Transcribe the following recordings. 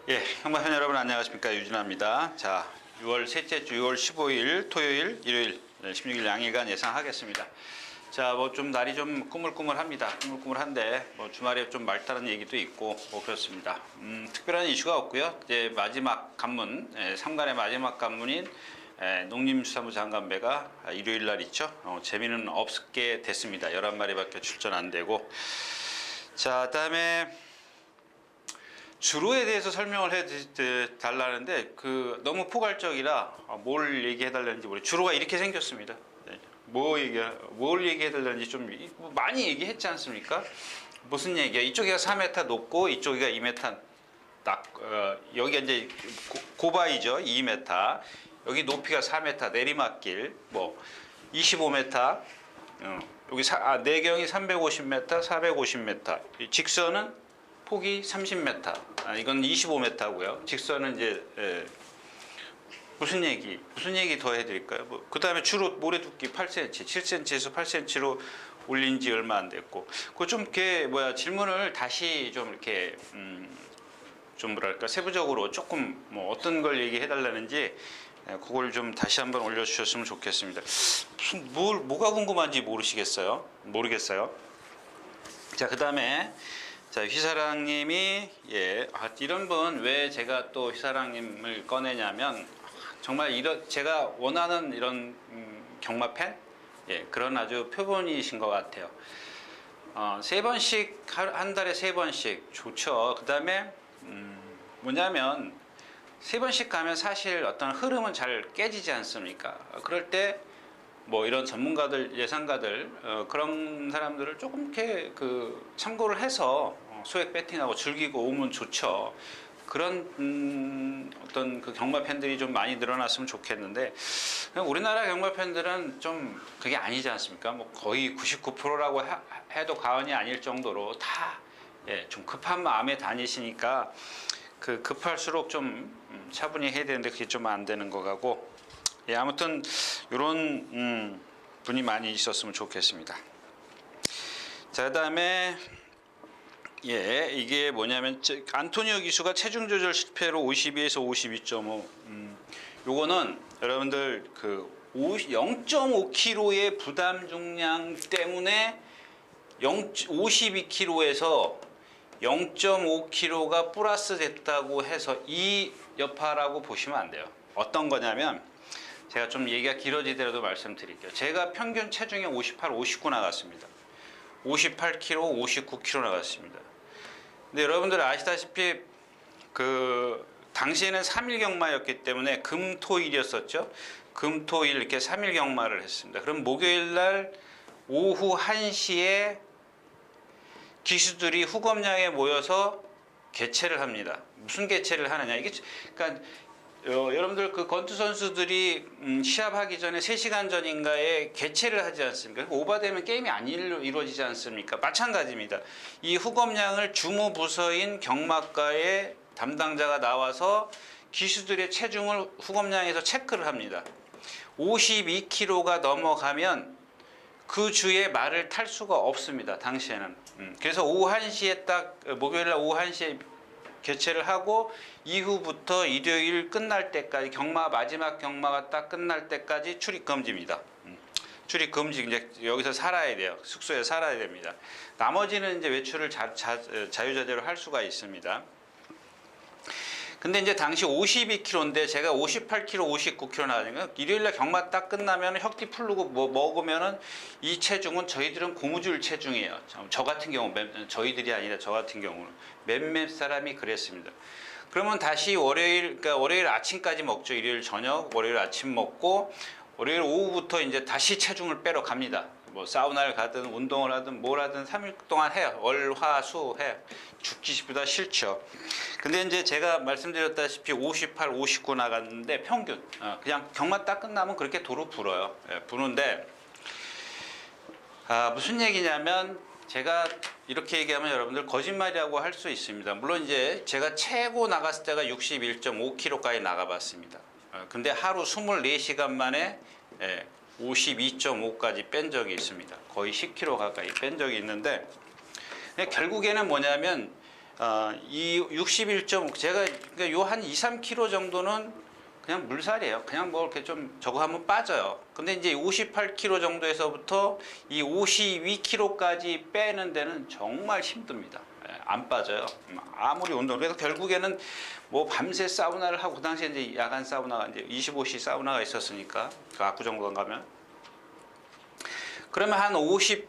예, 형마편 여러분 안녕하십니까, 유진아입니다. 자, 6월 셋째 주 6월 15일 토요일, 일요일 16일 양일간 예상하겠습니다. 자, 뭐 좀 날이 좀 꾸물꾸물합니다. 꾸물꾸물한데 뭐 주말에 좀 맑다는 얘기도 있고 뭐 그렇습니다. 특별한 이슈가 없고요. 이제 마지막 관문, 3간의 마지막 관문인 농림수산부 장관배가 일요일 날 있죠. 재미는 없게 됐습니다. 11마리밖에 출전 안 되고. 자, 그다음에 주로에 대해서 설명을 해 달라는데 너무 포괄적이라 뭘 얘기해 달라는지 모르겠어요. 주로가 이렇게 생겼습니다. 뭘 얘기해 달라는지 좀 많이 얘기했지 않습니까? 무슨 얘기야? 이쪽이가 4m 높고 이쪽이가 2m 여기가 이제 고바이죠. 2m. 여기 높이가 4m 내리막길 뭐 25m. 여기 내경이 350m, 450m. 직선은 폭이 30m. 이건 25m고요. 직선은 이제 무슨 얘기 더 해드릴까요? 그 다음에 주로 모래 두께 8cm, 7cm에서 8cm로 올린 지 얼마 안 됐고, 좀 이렇게 질문을 다시 좀 이렇게 좀 뭐랄까 세부적으로 조금 뭐 어떤 걸 얘기해 달라는지 그걸 좀 다시 한번 올려주셨으면 좋겠습니다. 뭐가 궁금한지 모르겠어요. 자, 그 다음에 자, 휘사랑님이 이런 분 왜 제가 또 휘사랑님을 꺼내냐면 정말 제가 원하는 이런 경마팬 그런 아주 표본이신 것 같아요. 3번씩 한 달에 3번씩 좋죠. 그 다음에 뭐냐면 3번씩 가면 사실 어떤 흐름은 잘 깨지지 않습니까? 그럴 때 뭐 이런 전문가들, 예상가들 그런 사람들을 조금 이렇게 참고를 해서 소액 배팅하고 즐기고 오면 좋죠. 그런 어떤 경마 팬들이 좀 많이 늘어났으면 좋겠는데, 우리나라 경마 팬들은 좀 그게 아니지 않습니까? 뭐 거의 99%라고 해도 과언이 아닐 정도로 다 좀 급한 마음에 다니시니까 급할수록 좀 차분히 해야 되는데 그게 좀 안 되는 거 같고. 아무튼 이런 분이 많이 있었으면 좋겠습니다. 자, 그다음에 이게 뭐냐면 안토니오 기수가 체중 조절 실패로 52에서 52.5. 요거는 여러분들 0.5kg의 부담 중량 때문에 52kg에서 0.5kg가 플러스 됐다고 해서 이 여파라고 보시면 안 돼요. 어떤 거냐면 제가 좀 얘기가 길어지더라도 말씀드릴게요. 제가 평균 체중이 58, 59 나갔습니다. 58kg, 59kg 나갔습니다. 근데 여러분들 아시다시피 당시에는 3일 경마였기 때문에 금토일이었었죠. 금토일 이렇게 3일 경마를 했습니다. 그럼 목요일 날 오후 1시에 기수들이 후검량에 모여서 개최를 합니다. 무슨 개최를 하느냐? 이게 그러니까 여러분들 건투 선수들이 시합하기 전에 3시간 전인가에 개최를 하지 않습니까? 오버되면 게임이 안 이루어지지 않습니까? 마찬가지입니다. 이 후검량을 주무부서인 경마과의 담당자가 나와서 기수들의 체중을 후검량에서 체크를 합니다. 52kg가 넘어가면 그 주에 말을 탈 수가 없습니다. 당시에는. 그래서 오후 1시에 목요일날 오후 1시에 개최를 하고 이후부터 일요일 끝날 때까지 마지막 경마가 딱 끝날 때까지 출입 금지입니다. 출입 금지. 이제 여기서 살아야 돼요. 숙소에 살아야 됩니다. 나머지는 이제 외출을 자유자재로 할 수가 있습니다. 근데 이제 당시 52kg인데 제가 58kg, 59kg 나가니까 일요일날 경마 딱 끝나면 혁띠 풀르고 먹으면은 이 체중은 저희들은 고무줄 체중이에요. 저 같은 경우, 저희들이 아니라 저 같은 경우는 몇몇 사람이 그랬습니다. 그러면 다시 월요일 아침까지 먹죠. 일요일 저녁, 월요일 아침 먹고 월요일 오후부터 이제 다시 체중을 빼러 갑니다. 뭐 사우나를 가든 운동을 하든 뭘 하든 3일 동안 해요. 월, 화, 수 해요. 죽기 싶보다 싫죠. 근데 이제 제가 말씀드렸다시피 58, 59 나갔는데 평균 그냥 경마 딱 끝나면 그렇게 도로 불어요. 부는데 무슨 얘기냐면 제가 이렇게 얘기하면 여러분들 거짓말이라고 할 수 있습니다. 물론 이제 제가 최고 나갔을 때가 61.5kg까지 나가봤습니다. 근데 하루 24시간 만에 52.5까지 뺀 적이 있습니다. 거의 10kg 가까이 뺀 적이 있는데 결국에는 뭐냐면 이 61.5 제가 그러니까 요 한 2, 3kg 정도는 그냥 물살이에요. 그냥 뭐 이렇게 좀 저거 하면 빠져요. 근데 이제 58kg 정도에서부터 이 52kg까지 빼는 데는 정말 힘듭니다. 예, 안 빠져요. 아무리 운동. 그래서 결국에는 뭐 밤새 사우나를 하고 그 당시에 이제 야간 사우나가 이제 25시 사우나가 있었으니까 그 압구정관 가면 그러면 한 50,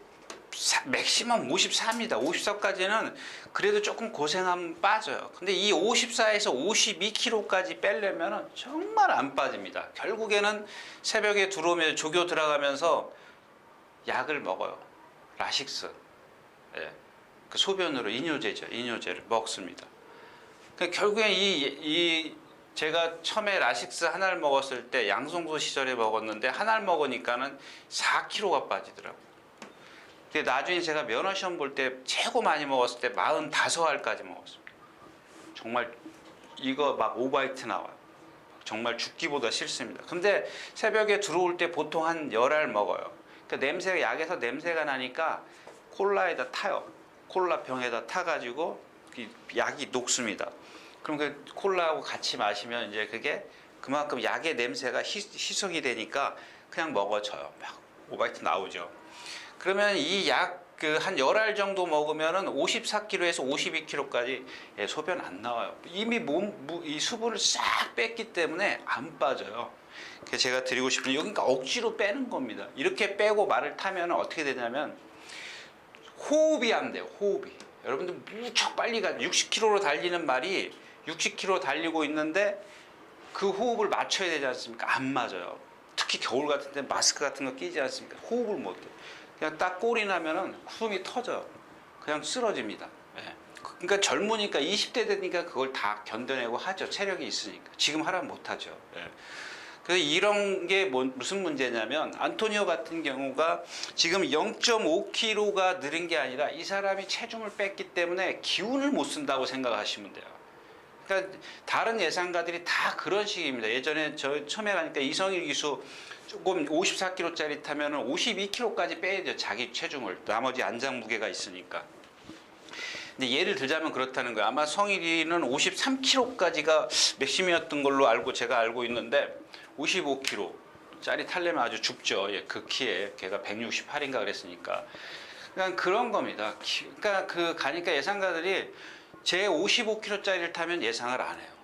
맥시멈 54입니다. 54까지는 그래도 조금 고생하면 빠져요. 근데 이 54에서 52kg까지 빼려면 정말 안 빠집니다. 결국에는 새벽에 들어오면 조교 들어가면서 약을 먹어요. 라식스. 예. 그 소변으로 이뇨제죠. 이뇨제를 먹습니다. 그러니까 결국엔 제가 처음에 라식스 하나를 먹었을 때 양성소 시절에 먹었는데 하나를 먹으니까는 4kg가 빠지더라고요. 근데 나중에 제가 면허 시험 볼 때 최고 많이 먹었을 때 45알까지 먹었습니다. 정말 이거 막 오바이트 나와요. 정말 죽기보다 싫습니다. 근데 새벽에 들어올 때 보통 한 10알 먹어요. 그러니까 냄새가 약에서 냄새가 나니까 콜라에다 타요. 콜라 병에다 타가지고 약이 녹습니다. 그럼 그 콜라하고 같이 마시면 이제 그게 그만큼 약의 냄새가 희석이 되니까 그냥 먹어져요. 막 오바이트 나오죠. 그러면 이 약 그 한 10알 정도 먹으면은 54kg에서 52kg까지 소변 안 나와요. 이미 이 수분을 싹 뺐기 때문에 안 빠져요. 그래서 제가 드리고 싶은 여기가 억지로 빼는 겁니다. 이렇게 빼고 말을 타면 어떻게 되냐면 호흡이 안 돼요. 호흡이. 여러분들 무척 빨리 가 60km로 달리는 말이 60km 달리고 있는데 그 호흡을 맞춰야 되지 않습니까? 안 맞아요. 특히 겨울 같은 때 마스크 같은 거 끼지 않습니까? 호흡을 못 해요. 그냥 딱 꼴이 나면은 숨이 터져요. 그냥 쓰러집니다. 예. 그러니까 젊으니까 20대 되니까 그걸 다 견뎌내고 하죠. 체력이 있으니까. 지금 하라면 못 하죠. 예. 그래서 이런 게 무슨 문제냐면 안토니오 같은 경우가 지금 0.5kg가 늘은 게 아니라 이 사람이 체중을 뺐기 때문에 기운을 못 쓴다고 생각하시면 돼요. 그러니까 다른 예상가들이 다 그런 식입니다. 예전에 저 처음에 가니까 이성일 기수 조금 54kg짜리 타면은 52kg까지 빼야 돼요. 자기 체중을. 나머지 안장 무게가 있으니까. 근데 예를 들자면 그렇다는 거예요. 아마 성일이는 53kg까지가 맥심이었던 걸로 제가 알고 있는데 55kg짜리 타려면 아주 죽죠. 예, 그 키에 걔가 168인가 그랬으니까. 그러니까 그런 겁니다. 그러니까 가니까 예상가들이 제 55kg짜리를 타면 예상을 안 해요.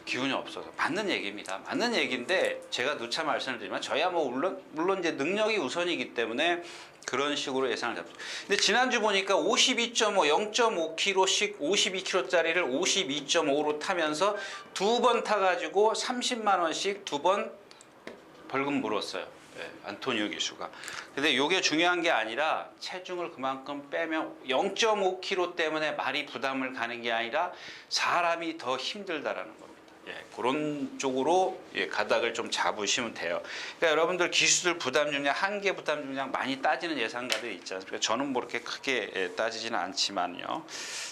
기운이 없어서. 맞는 얘기입니다. 맞는 얘기인데 제가 누차 말씀을 드리면 저야 뭐 물론 이제 능력이 우선이기 때문에 그런 식으로 예상을 잡죠. 근데 지난주 보니까 52.5, 0.5kg씩 52kg짜리를 52.5로 타면서 두 번 타가지고 30만 원씩 두 번 벌금 물었어요. 네, 안토니오 기수가. 근데 이게 중요한 게 아니라 체중을 그만큼 빼면 0.5kg 때문에 말이 부담을 가는 게 아니라 사람이 더 힘들다라는 겁니다. 예, 그런 쪽으로 가닥을 좀 잡으시면 돼요. 그러니까 여러분들 기수들 부담 중량, 한계 부담 중량 많이 따지는 예상가들이 있지 않습니까? 저는 뭐 그렇게 크게 따지지는 않지만요.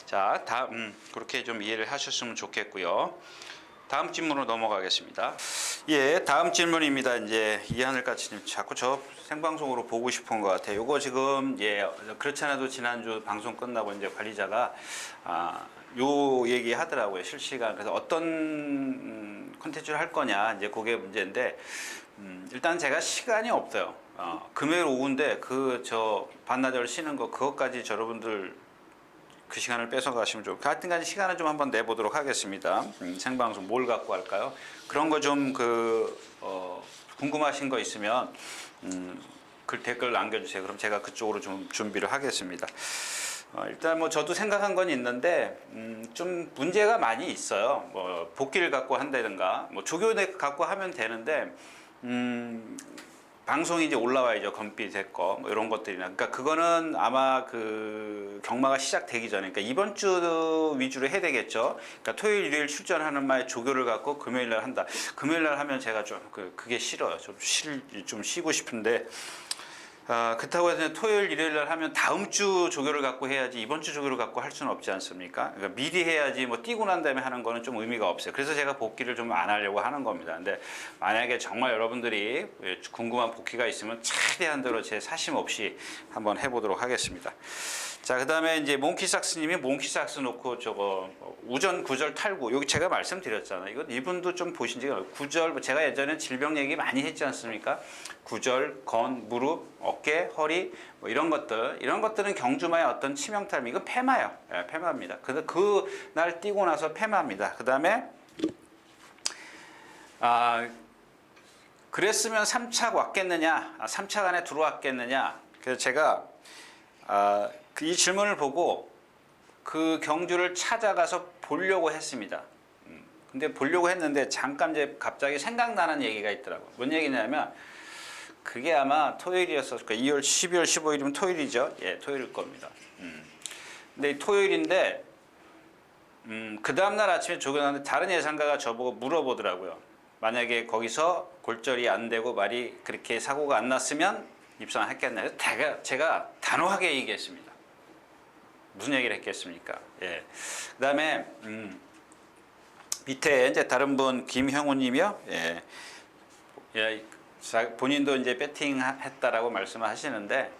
자, 그렇게 좀 이해를 하셨으면 좋겠고요. 다음 질문으로 넘어가겠습니다. 예, 다음 질문입니다. 이제 이하늘까지님 자꾸 저 생방송으로 보고 싶은 것 같아요. 요거 지금 그렇지 않아도 지난주 방송 끝나고 이제 관리자가 요 얘기 하더라고요. 실시간. 그래서 어떤 콘텐츠를 할 거냐 이제 그게 문제인데 일단 제가 시간이 없어요. 금요일 오후인데 저 반나절 쉬는 거 그것까지 여러분들 그 시간을 뺏어 가시면 좋고 하여튼간에 시간을 좀 한번 내보도록 하겠습니다. 생방송 뭘 갖고 할까요? 그런 거 좀 궁금하신 거 있으면 글 댓글 남겨주세요. 그럼 제가 그쪽으로 좀 준비를 하겠습니다. 일단 뭐 저도 생각한 건 있는데 좀 문제가 많이 있어요. 뭐 복귀를 갖고 한다든가 뭐 조교대 갖고 하면 되는데 방송이 이제 올라와야죠. 검비 됐고 뭐 이런 것들이나. 그러니까 그거는 아마 그 경마가 시작되기 전에, 그러니까 이번 주 위주로 해야 되겠죠. 그러니까 토요일, 일요일 출전하는 말 조교를 갖고 금요일 날 한다. 금요일 날 하면 제가 좀 그게 싫어요. 좀 쉬고 싶은데 그렇다고 해서 토요일, 일요일 날 하면 다음 주 조교를 갖고 해야지 이번 주 조교를 갖고 할 수는 없지 않습니까? 그러니까 미리 해야지 뭐 뛰고 난 다음에 하는 거는 좀 의미가 없어요. 그래서 제가 복귀를 좀 안 하려고 하는 겁니다. 근데 만약에 정말 여러분들이 궁금한 복귀가 있으면 최대한 대로 제 사심 없이 한번 해보도록 하겠습니다. 자, 그 다음에 이제 몽키삭스님이 몽키삭스 놓고 저거 우전 구절 탈구 여기 제가 말씀드렸잖아요. 이거 이분도 좀 보신 지가 구절 제가 예전에 질병 얘기 많이 했지 않습니까? 구절, 건, 무릎, 어깨, 허리 뭐 이런 것들은 경주마의 어떤 치명타임 이거 폐마예요. 예, 폐마입니다. 그 날 뛰고 나서 폐마입니다. 그 다음에 그랬으면 3차 왔겠느냐? 3차 안에 들어왔겠느냐? 그래서 제가 이 질문을 보고 그 경주를 찾아가서 보려고 했습니다. 근데 보려고 했는데 잠깐 이제 갑자기 생각나는 얘기가 있더라고요. 뭔 얘기냐면 그게 아마 토요일이었을 거예요. 12월 15일이면 토요일이죠. 예, 토요일일 겁니다. 근데 토요일인데 그 다음날 아침에 조교하는데 다른 예상가가 저보고 물어보더라고요. 만약에 거기서 골절이 안 되고 말이 그렇게 사고가 안 났으면 입상했겠나요? 제가 단호하게 얘기했습니다. 무슨 얘기를 했겠습니까? 예. 그 다음에 밑에 이제 다른 분 김형우님이요. 예. 예. 본인도 이제 배팅 했다라고 말씀을 하시는데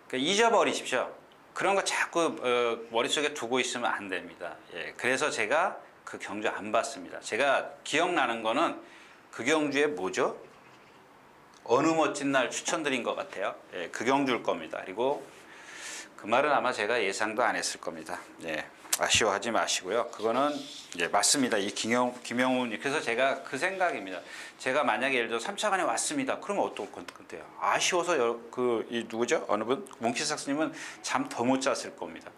그러니까 잊어버리십시오. 그런 거 자꾸 머릿속에 두고 있으면 안 됩니다. 예. 그래서 제가 그 경주 안 봤습니다. 제가 기억나는 거는 그 경주에 뭐죠? 어느 멋진 날 추천드린 것 같아요. 예, 그 경주일 겁니다. 그리고 그 말은 아마 제가 예상도 안 했을 겁니다. 예, 아쉬워하지 마시고요. 그거는 예, 맞습니다. 이 김영훈이 그래서 제가 그 생각입니다. 제가 만약에 예를 들어 3차관에 왔습니다. 그러면 어떨 건데요? 아쉬워서 이 누구죠? 어느 분? 몽키삭스님은 잠 더 못 잤을 겁니다.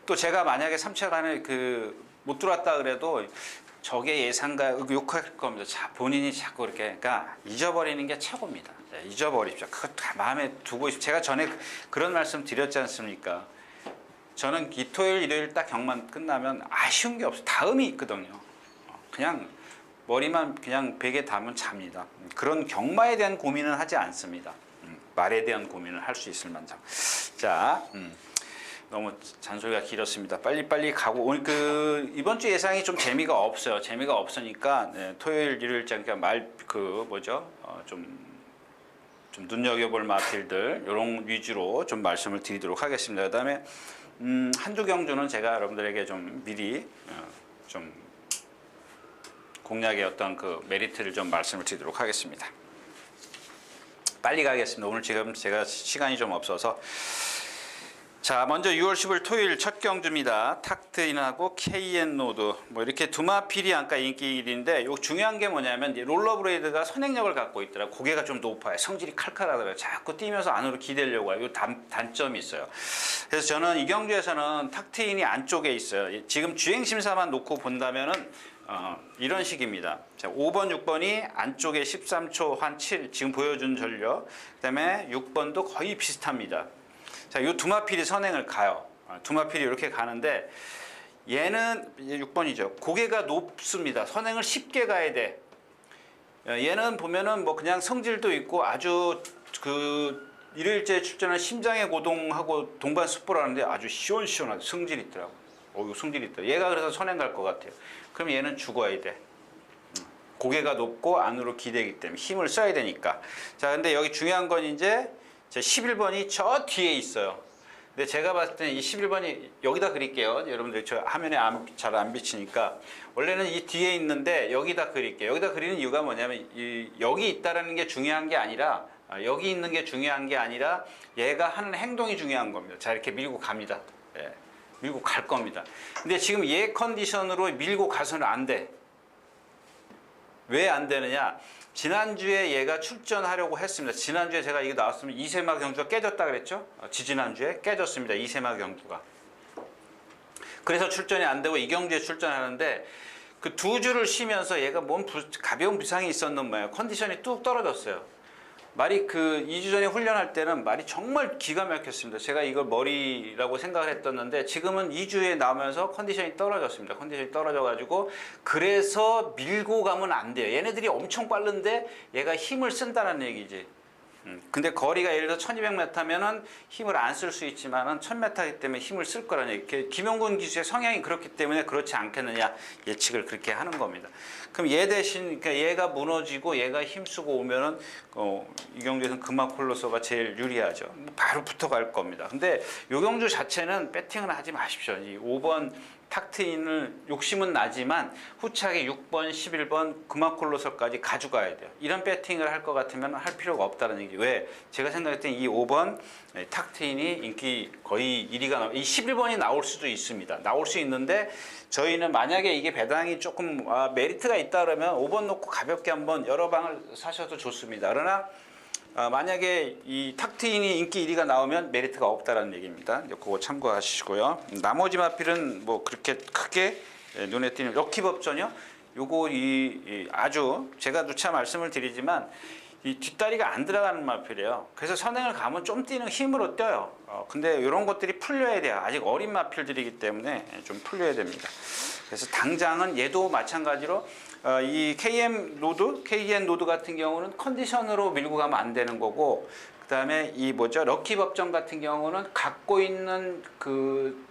또 제가 만약에 3차관에 못 들어왔다 그래도 저게 예상가 욕할 겁니다. 본인이 자꾸 이렇게 그러니까 잊어버리는 게 최고입니다. 네, 잊어버리십시오. 그거 다 마음에 두고 제가 전에 그런 말씀 드렸지 않습니까? 저는 이 토요일, 일요일 딱 경만 끝나면 아쉬운 게 없어요. 다음이 있거든요. 그냥 머리만 그냥 베개 담으면 잡니다. 그런 경마에 대한 고민은 하지 않습니다. 말에 대한 고민을 할 수 있을 만큼. 자, 너무 잔소리가 길었습니다. 빨리빨리 가고 오늘 이번 주 예상이 좀 재미가 없어요. 재미가 없으니까 네, 토요일, 일요일장 좀 눈여겨볼 마필들 이런 위주로 좀 말씀을 드리도록 하겠습니다. 그다음에 한두 경주는 제가 여러분들에게 좀 미리 좀 공략의 어떤 그 메리트를 좀 말씀을 드리도록 하겠습니다. 빨리 가겠습니다. 오늘 지금 제가 시간이 좀 없어서. 자, 먼저 6월 15일 토요일 첫 경주입니다. 탁트인하고 KN 노드 뭐 이렇게 두마필이 아까 인기일인데 요 중요한 게 뭐냐면 롤러브레이드가 선행력을 갖고 있더라고요. 고개가 좀 높아요. 성질이 칼칼하더라고요. 자꾸 뛰면서 안으로 기대려고 해요. 요 단점이 있어요. 그래서 저는 이 경주에서는 탁트인이 안쪽에 있어요. 지금 주행심사만 놓고 본다면은 이런 식입니다. 자, 5번, 6번이 안쪽에 13초 한 7 지금 보여준 전력. 그다음에 6번도 거의 비슷합니다. 자, 이 두마필이 선행을 가요. 두마필이 이렇게 가는데 얘는 6번이죠. 고개가 높습니다. 선행을 쉽게 가야 돼. 얘는 보면은 뭐 그냥 성질도 있고 아주 일요일째 출전한 심장의 고동하고 동반 습보라는데 아주 시원시원하게 성질이 있더라고. 이거 성질이 있더라. 얘가 그래서 선행 갈 것 같아요. 그럼 얘는 죽어야 돼. 고개가 높고 안으로 기대기 때문에 힘을 써야 되니까. 자, 근데 여기 중요한 건 이제 11번이 저 뒤에 있어요. 근데 제가 봤을 때는 이 11번이 여기다 그릴게요. 여러분들 저 화면에 잘 안 비치니까 원래는 이 뒤에 있는데 여기다 그릴게요. 여기다 그리는 이유가 뭐냐면 여기 있다라는 게 중요한 게 아니라 여기 있는 게 중요한 게 아니라 얘가 하는 행동이 중요한 겁니다. 자, 이렇게 밀고 갑니다. 예, 밀고 갈 겁니다. 근데 지금 얘 컨디션으로 밀고 가서는 안 돼. 왜 안 되느냐? 지난주에 얘가 출전하려고 했습니다. 지난주에 제가 이거 나왔으면 이세마 경주가 깨졌다 그랬죠? 지지난주에 깨졌습니다. 이세마 경주가. 그래서 출전이 안 되고 이 경주에 출전하는데 그 두 주를 쉬면서 얘가 가벼운 부상이 있었는 거예요. 컨디션이 뚝 떨어졌어요. 말이 2주 전에 훈련할 때는 말이 정말 기가 막혔습니다. 제가 이걸 머리라고 생각을 했었는데 지금은 2주에 나오면서 컨디션이 떨어졌습니다. 컨디션이 떨어져가지고 그래서 밀고 가면 안 돼요. 얘네들이 엄청 빠른데 얘가 힘을 쓴다는 얘기지. 근데 거리가 예를 들어 1200m면은 힘을 안 쓸 수 있지만은 1000m이기 때문에 힘을 쓸 거라는 얘기. 김용곤 기수의 성향이 그렇기 때문에 그렇지 않겠느냐 예측을 그렇게 하는 겁니다. 그럼 얘 대신 그러니까 얘가 무너지고 얘가 힘쓰고 오면은 이 경주에서는 금화콜로서가 제일 유리하죠. 바로 붙어갈 겁니다. 근데 요 경주 자체는 배팅은 하지 마십시오. 이 5번 탁트인을 욕심은 나지만 후차게 6번, 11번 금화콜로서까지 가져가야 돼요. 이런 배팅을 할 것 같으면 할 필요가 없다는 얘기. 왜? 제가 생각했던 이 5번 탁트인이 인기 거의 1위가 이 11번이 나올 수도 있습니다. 나올 수 있는데 저희는 만약에 이게 배당이 조금 메리트가 있다 그러면 5번 놓고 가볍게 한번 여러 방을 사셔도 좋습니다. 그러나 만약에 이 탁트인이 인기 1위가 나오면 메리트가 없다라는 얘기입니다. 그거 참고하시고요. 나머지 마필은 뭐 그렇게 크게 눈에 띄는 럭키 법전이요. 요거 아주 제가 누차 말씀을 드리지만 이 뒷다리가 안 들어가는 마필이에요. 그래서 선행을 가면 좀 뛰는 힘으로 뛰어요. 근데 이런 것들이 풀려야 돼요. 아직 어린 마필들이기 때문에 좀 풀려야 됩니다. 그래서 당장은 얘도 마찬가지로 이 KN 노드 같은 경우는 컨디션으로 밀고 가면 안 되는 거고, 그 다음에 이 럭키 법정 같은 경우는 갖고 있는 그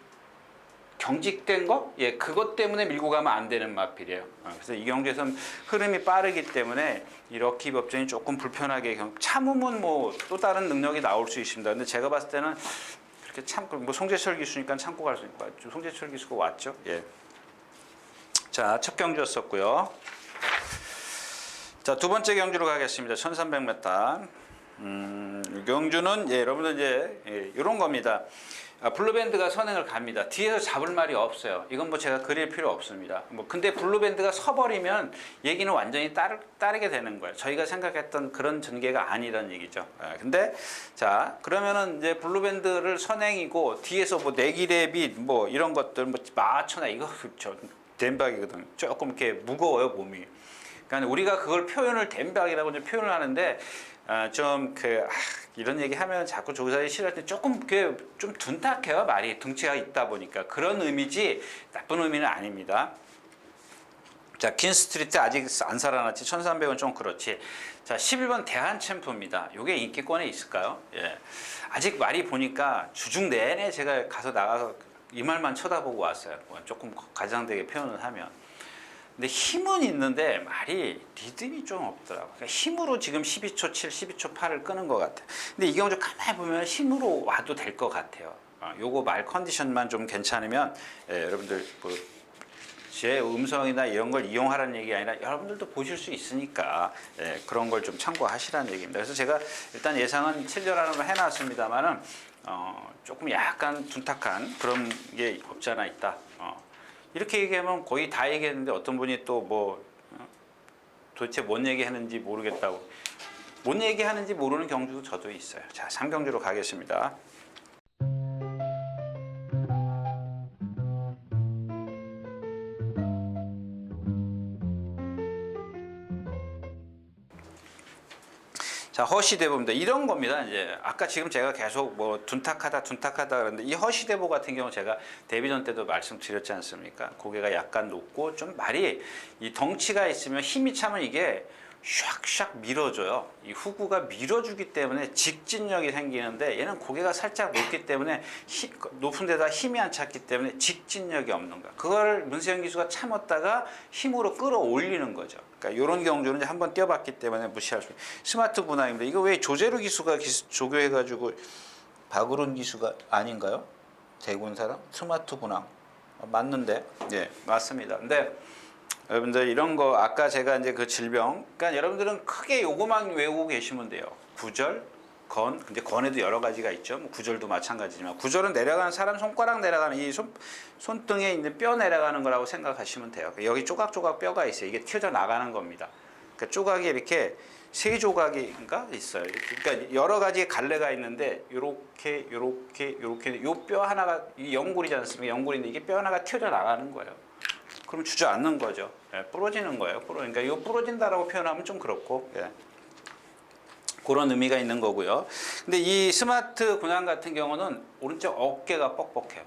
경직된 거? 예, 그것 때문에 밀고 가면 안 되는 마필이에요. 그래서 이 경주에서는 흐름이 빠르기 때문에 이 럭키 법정이 조금 불편하게 참으면 뭐 또 다른 능력이 나올 수 있습니다. 근데 제가 봤을 때는 그렇게 뭐 송재철 기수니까 참고 갈 수 있고, 송재철 기수가 왔죠. 예. 자, 첫 경주였었고요. 자, 두 번째 경주로 가겠습니다. 1300m. 이 경주는 여러분들 이제 이런 겁니다. 블루밴드가 선행을 갑니다. 뒤에서 잡을 말이 없어요. 이건 뭐 제가 그릴 필요 없습니다. 근데 블루밴드가 서버리면 얘기는 완전히 따르게 되는 거예요. 저희가 생각했던 그런 전개가 아니라는 얘기죠. 근데 자, 그러면은 이제 블루밴드를 선행이고 뒤에서 뭐 내기랩이 뭐 이런 것들 뭐 마천하 이거 댐박이거든요. 조금 이렇게 무거워요, 몸이. 그러니까 우리가 그걸 표현을 댐박이라고 이제 표현을 하는데 이런 얘기 하면 자꾸 조사들이 싫어할 때 조금 좀 둔탁해요, 말이. 등치가 있다 보니까. 그런 의미지 나쁜 의미는 아닙니다. 자, 긴 스트리트 아직 안 살아났지. 1300은 좀 그렇지. 자, 11번 대한 챔프입니다. 이게 인기권에 있을까요? 예. 아직 말이 보니까 주중 내내 제가 나가서 이 말만 쳐다보고 왔어요. 조금 가장되게 표현을 하면. 근데 힘은 있는데 말이 리듬이 좀 없더라고요. 그러니까 힘으로 지금 12초 7, 12초 8을 끄는 것 같아요. 근데 이 경주 가만히 보면 힘으로 와도 될 것 같아요. 요거 말 컨디션만 좀 괜찮으면 여러분들 제 음성이나 이런 걸 이용하라는 얘기 아니라 여러분들도 보실 수 있으니까 그런 걸 좀 참고하시라는 얘기입니다. 그래서 제가 일단 예상은 7절 을 해놨습니다만은 조금 약간 둔탁한 그런 게 없지 않아 있다. 이렇게 얘기하면 거의 다 얘기했는데 어떤 분이 또 도대체 뭔 얘기했는지 모르겠다고. 뭔 얘기하는지 모르는 경주도 저도 있어요. 자, 3경주로 가겠습니다. 자, 허시대보입니다. 이런 겁니다. 이제 아까 지금 제가 계속 둔탁하다 그러는데 이 허시대보 같은 경우 제가 데뷔전 때도 말씀드렸지 않습니까? 고개가 약간 높고 좀 말이 이 덩치가 있으면 힘이 차면 이게 샥샥 밀어줘요. 이 후구가 밀어주기 때문에 직진력이 생기는데 얘는 고개가 살짝 높기 때문에 높은 데다 힘이 안 찼기 때문에 직진력이 없는 거야. 그걸 문세영 기수가 참았다가 힘으로 끌어올리는 거죠. 그러니까 이런 경주는 이제 한번 뛰어봤기 때문에 무시할 수 있는 스마트 분할입니다. 이거 왜 조재루 기수가 조교해가지고 박으론 기수가 아닌가요? 대군 사람? 스마트 분할 맞는데? 예, 맞습니다. 근데 여러분들 이런 거 아까 제가 이제 그 질병, 그러니까 여러분들은 크게 요거만 외우고 계시면 돼요. 구절, 건, 근데 건에도 여러 가지가 있죠. 뭐 구절도 마찬가지지만 구절은 내려가는 사람 손가락 내려가는 이 손등에 있는 뼈 내려가는 거라고 생각하시면 돼요. 여기 조각조각 뼈가 있어요. 이게 튀어져 나가는 겁니다. 그러니까 조각이 이렇게 세 조각인가 있어요. 그러니까 여러 가지 갈래가 있는데 요렇게 요 뼈 하나가 이 연골이지 않습니까? 연골인데 이게 뼈 하나가 튀어져 나가는 거예요. 그럼 주저앉는 거죠. 부러지는 거예요. 그러니까 이거 부러진다라고 표현하면 좀 그렇고, 그런 의미가 있는 거고요. 근데 이 스마트 군항 같은 경우는 오른쪽 어깨가 뻑뻑해요.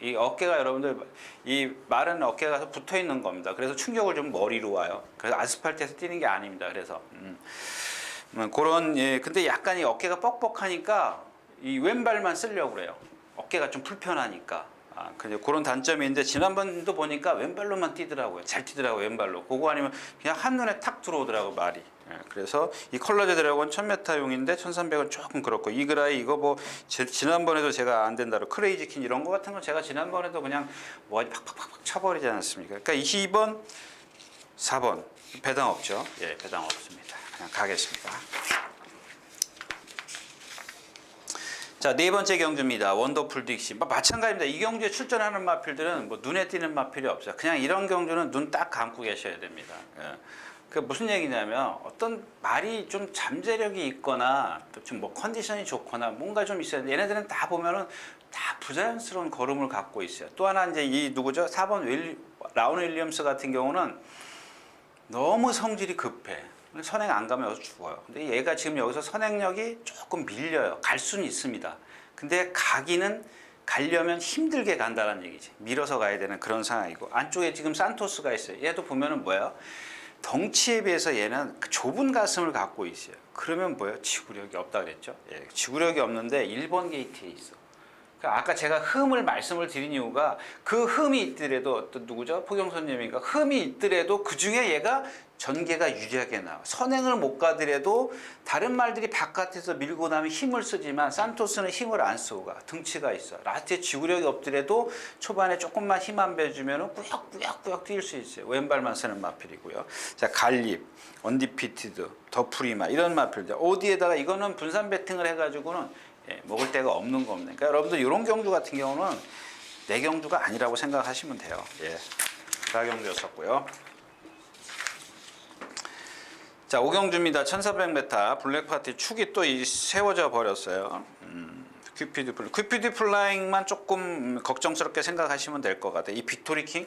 이 어깨가 여러분들 이 마른 어깨가 붙어 있는 겁니다. 그래서 충격을 좀 머리로 와요. 그래서 아스팔트에서 뛰는 게 아닙니다. 그래서 그런 예, 근데 약간 이 어깨가 뻑뻑하니까 이 왼발만 쓰려고 그래요. 어깨가 좀 불편하니까. 그런 단점이 있는데 지난번도 보니까 왼발로만 뛰더라고요. 잘 뛰더라고요, 왼발로. 그거 아니면 그냥 한눈에 탁 들어오더라고 말이. 예, 그래서 이 컬러제 드래곤 1000m용인데 1300은 조금 그렇고 이그라이 이거 뭐 지난번에도 제가 안 된다고 크레이지 킨 이런 거 같은 건 제가 지난번에도 그냥 뭐 팍팍팍 쳐버리지 않았습니까? 그러니까 22번, 4번 배당 없죠. 예, 배당 없습니다. 그냥 가겠습니다. 자, 네 번째 경주입니다. 원더풀 딕시. 마찬가지입니다. 이 경주에 출전하는 마필들은 뭐 눈에 띄는 마필이 없어요. 그냥 이런 경주는 눈 딱 감고 계셔야 됩니다. 예. 그 무슨 얘기냐면 어떤 말이 좀 잠재력이 있거나 좀 뭐 컨디션이 좋거나 뭔가 좀 있어야 돼. 얘네들은 다 보면은 다 부자연스러운 걸음을 갖고 있어요. 또 하나 이제 이 누구죠? 4번 라운 윌리엄스 같은 경우는 너무 성질이 급해. 선행 안 가면 여기서 죽어요. 근데 얘가 지금 여기서 선행력이 조금 밀려요. 갈 수는 있습니다. 근데 가려면 힘들게 간다는 얘기지. 밀어서 가야 되는 그런 상황이고 안쪽에 지금 산토스가 있어요. 얘도 보면은 뭐예요? 덩치에 비해서 얘는 좁은 가슴을 갖고 있어요. 그러면 뭐예요? 지구력이 없다 그랬죠. 예, 지구력이 없는데 1번 게이트에 있어. 그러니까 아까 제가 흠을 말씀을 드린 이유가 그 흠이 있더라도 또 누구죠? 포경선님이니까 흠이 있더라도 그 중에 얘가 전개가 유리하게 나와. 선행을 못 가더라도 다른 말들이 바깥에서 밀고 나면 힘을 쓰지만 산토스는 힘을 안 쓰고 가. 등치가 있어. 라스트에 지구력이 없더라도 초반에 조금만 힘 안 빼주면 꾸역꾸역 뛸 수 있어요. 왼발만 쓰는 마필이고요. 자, 갈립, 언디피티드, 더프리마 이런 마필들. 어디에다가 이거는 분산 배팅을 해가지고는 예, 먹을 데가 없는 겁니다. 그러니까 여러분들 이런 경주 같은 경우는 내 경주가 아니라고 생각하시면 돼요. 예, 다경주였었고요. 자, 5경주입니다. 1400m 블랙파티 축이 또 세워져 버렸어요. 큐피드 플라잉만 조금 걱정스럽게 생각하시면 될 것 같아요. 이 빅토리킹,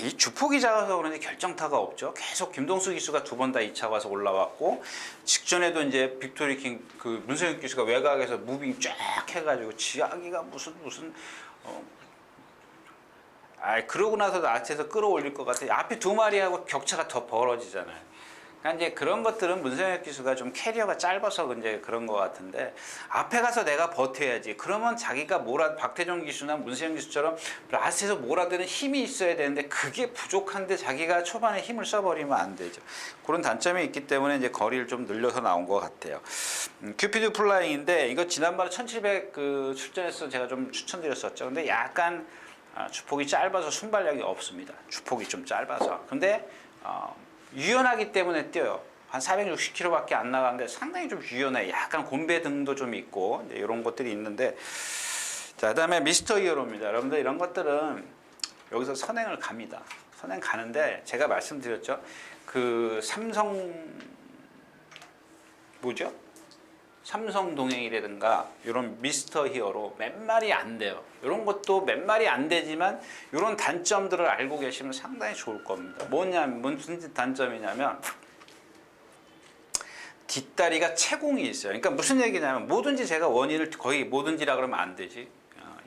이 주폭이 작아서 그런지 결정타가 없죠. 계속 김동수 기수가 두 번 다 2차 와서 올라왔고 직전에도 이제 빅토리킹 그 문세윤 기수가 외곽에서 무빙 쫙 해가지고 지하기가 무슨 그러고 나서도 아트에서 끌어올릴 것 같아요. 앞에 두 마리하고 격차가 더 벌어지잖아요. 그러니까 이제 그런 것들은 문세혁 기수가 좀 캐리어가 짧아서 이제 그런 것 같은데 앞에 가서 내가 버텨야지. 그러면 자기가 박태종 기수나 문세영 기수처럼 라스트에서 몰아대는 힘이 있어야 되는데 그게 부족한데 자기가 초반에 힘을 써버리면 안 되죠. 그런 단점이 있기 때문에 이제 거리를 좀 늘려서 나온 것 같아요. 큐피드 플라잉인데 이거 지난번에 1700 그 출전해서 제가 좀 추천드렸었죠. 근데 약간 주폭이 짧아서 순발력이 없습니다. 주폭이 좀 짧아서. 근데 유연하기 때문에 뛰어요. 한 460km밖에 안 나가는데 상당히 좀 유연해. 약간 곰배 등도 좀 있고 이런 것들이 있는데 자, 그다음에 미스터 히어로입니다. 여러분들 이런 것들은 여기서 선행을 갑니다. 선행 가는데 제가 말씀드렸죠. 그 삼성 동행이라든가 이런 미스터 히어로 몇 마리 안 돼요. 이런 것도 몇 마리 안 되지만 이런 단점들을 알고 계시면 상당히 좋을 겁니다. 무슨 단점이냐면 뒷다리가 채공이 있어요. 그러니까 무슨 얘기냐면 뭐든지 제가 원인을 거의 뭐든지라 그러면 안 되지.